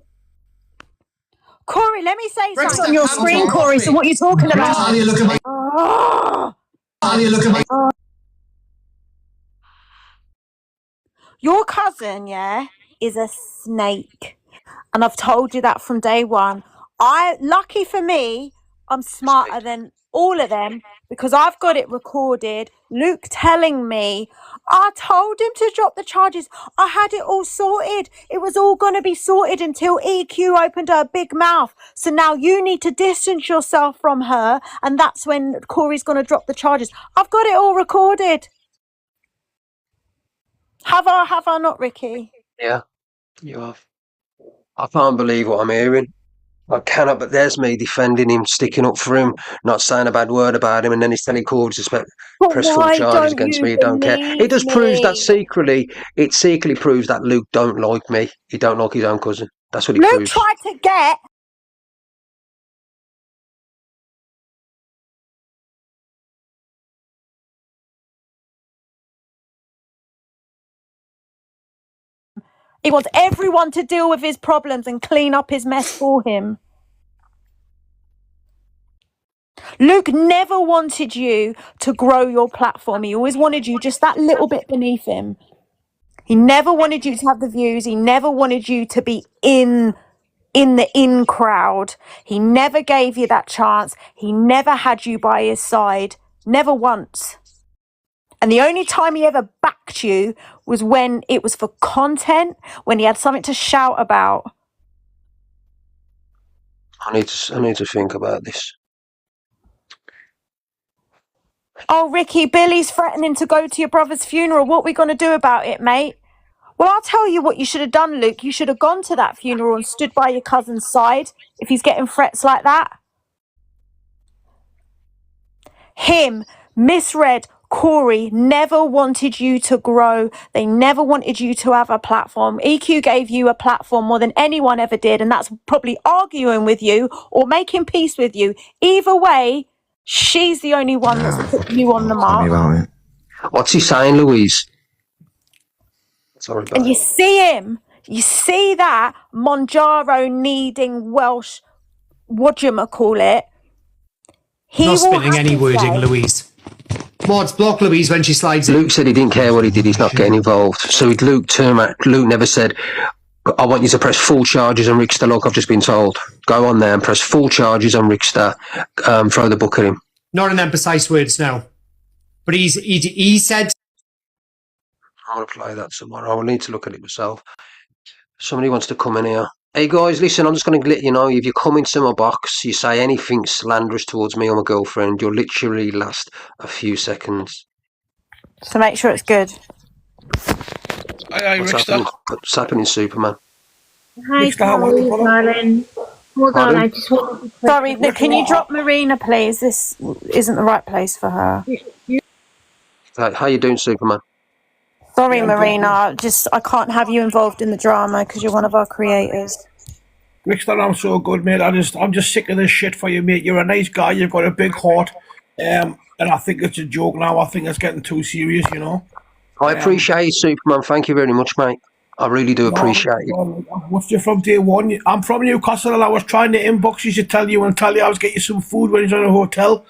Corie, let me say Ricksta, something on your calm screen, down. Corie, so what are you talking about? Talia, look at my. Talia, look at my. Your cousin, yeah, is a snake. And I've told you that from day one. Lucky for me, I'm smarter than all of them because I've got it recorded. Luke telling me, I told him to drop the charges. I had it all sorted. It was all going to be sorted until EQ opened her big mouth. So now you need to distance yourself from her. And that's when Corey's going to drop the charges. I've got it all recorded. Have I not, Ricky? Yeah, you have. I can't believe what I'm hearing. I cannot, but there's me defending him, sticking up for him, not saying a bad word about him, and then he's telling Corie to But press full why charges don't against you me. He don't care. It believe just proves that me? it secretly proves that Luke don't like me. He don't like his own cousin. That's what it Luke proves. tried to get He wants everyone to deal with his problems and clean up his mess for him. Luke never wanted you to grow your platform. He always wanted you just that little bit beneath him. He never wanted you to have the views. He never wanted you to be in the in crowd. He never gave you that chance. He never had you by his side. Never once. And the only time he ever backed you was when it was for content, when he had something to shout about. I need to think about this. Oh, Ricky, Billy's threatening to go to your brother's funeral. What are we going to do about it, mate? Well, I'll tell you what you should have done, Luke. You should have gone to that funeral and stood by your cousin's side if he's getting threats like that. Him, misread, Corie never wanted you to grow. They never wanted you to have a platform. EQ gave you a platform more than anyone ever did, and that's probably arguing with you or making peace with you. Either way, she's the only one that's put you on the Tell me mark. about it. What's he saying, Louise? Sorry about And you see him, you see that Monjaro needing Welsh, whatchamacallit. He Not will spinning have any to wording, say- Louise. Mods, block Louise when she slides in. Luke said he didn't care what he did. He's not getting involved. So Luke turned around. Luke never said, I want you to press full charges on Ricksta like I've just been told. Go on there and press full charges on Ricksta. Throw the book at him. Not in them precise words, no. But he said... I'm going to play that tomorrow. I will need to look at it myself. Somebody wants to come in here. Hey guys, listen, I'm just going to let you know, if you come into my box, you say anything slanderous towards me or my girlfriend, you'll literally last a few seconds. So make sure it's good. What's happening, Superman? Hi, Corie, darling. Hold on, I just want to... Sorry, Nick, can you drop Marina, please? This isn't the right place for her. How you doing, Superman? Sorry, Marina, I can't have you involved in the drama because you're one of our creators. Ricksta, I'm so good, mate. I'm just sick of this shit for you, mate. You're a nice guy. You've got a big heart, and I think it's a joke now. I think it's getting too serious, you know. I appreciate it, Superman. Thank you very much, mate. I really do appreciate it. I've watched you from day one. I'm from Newcastle, and I was trying to inbox you to tell you and tell you I was getting you some food when he's on a hotel.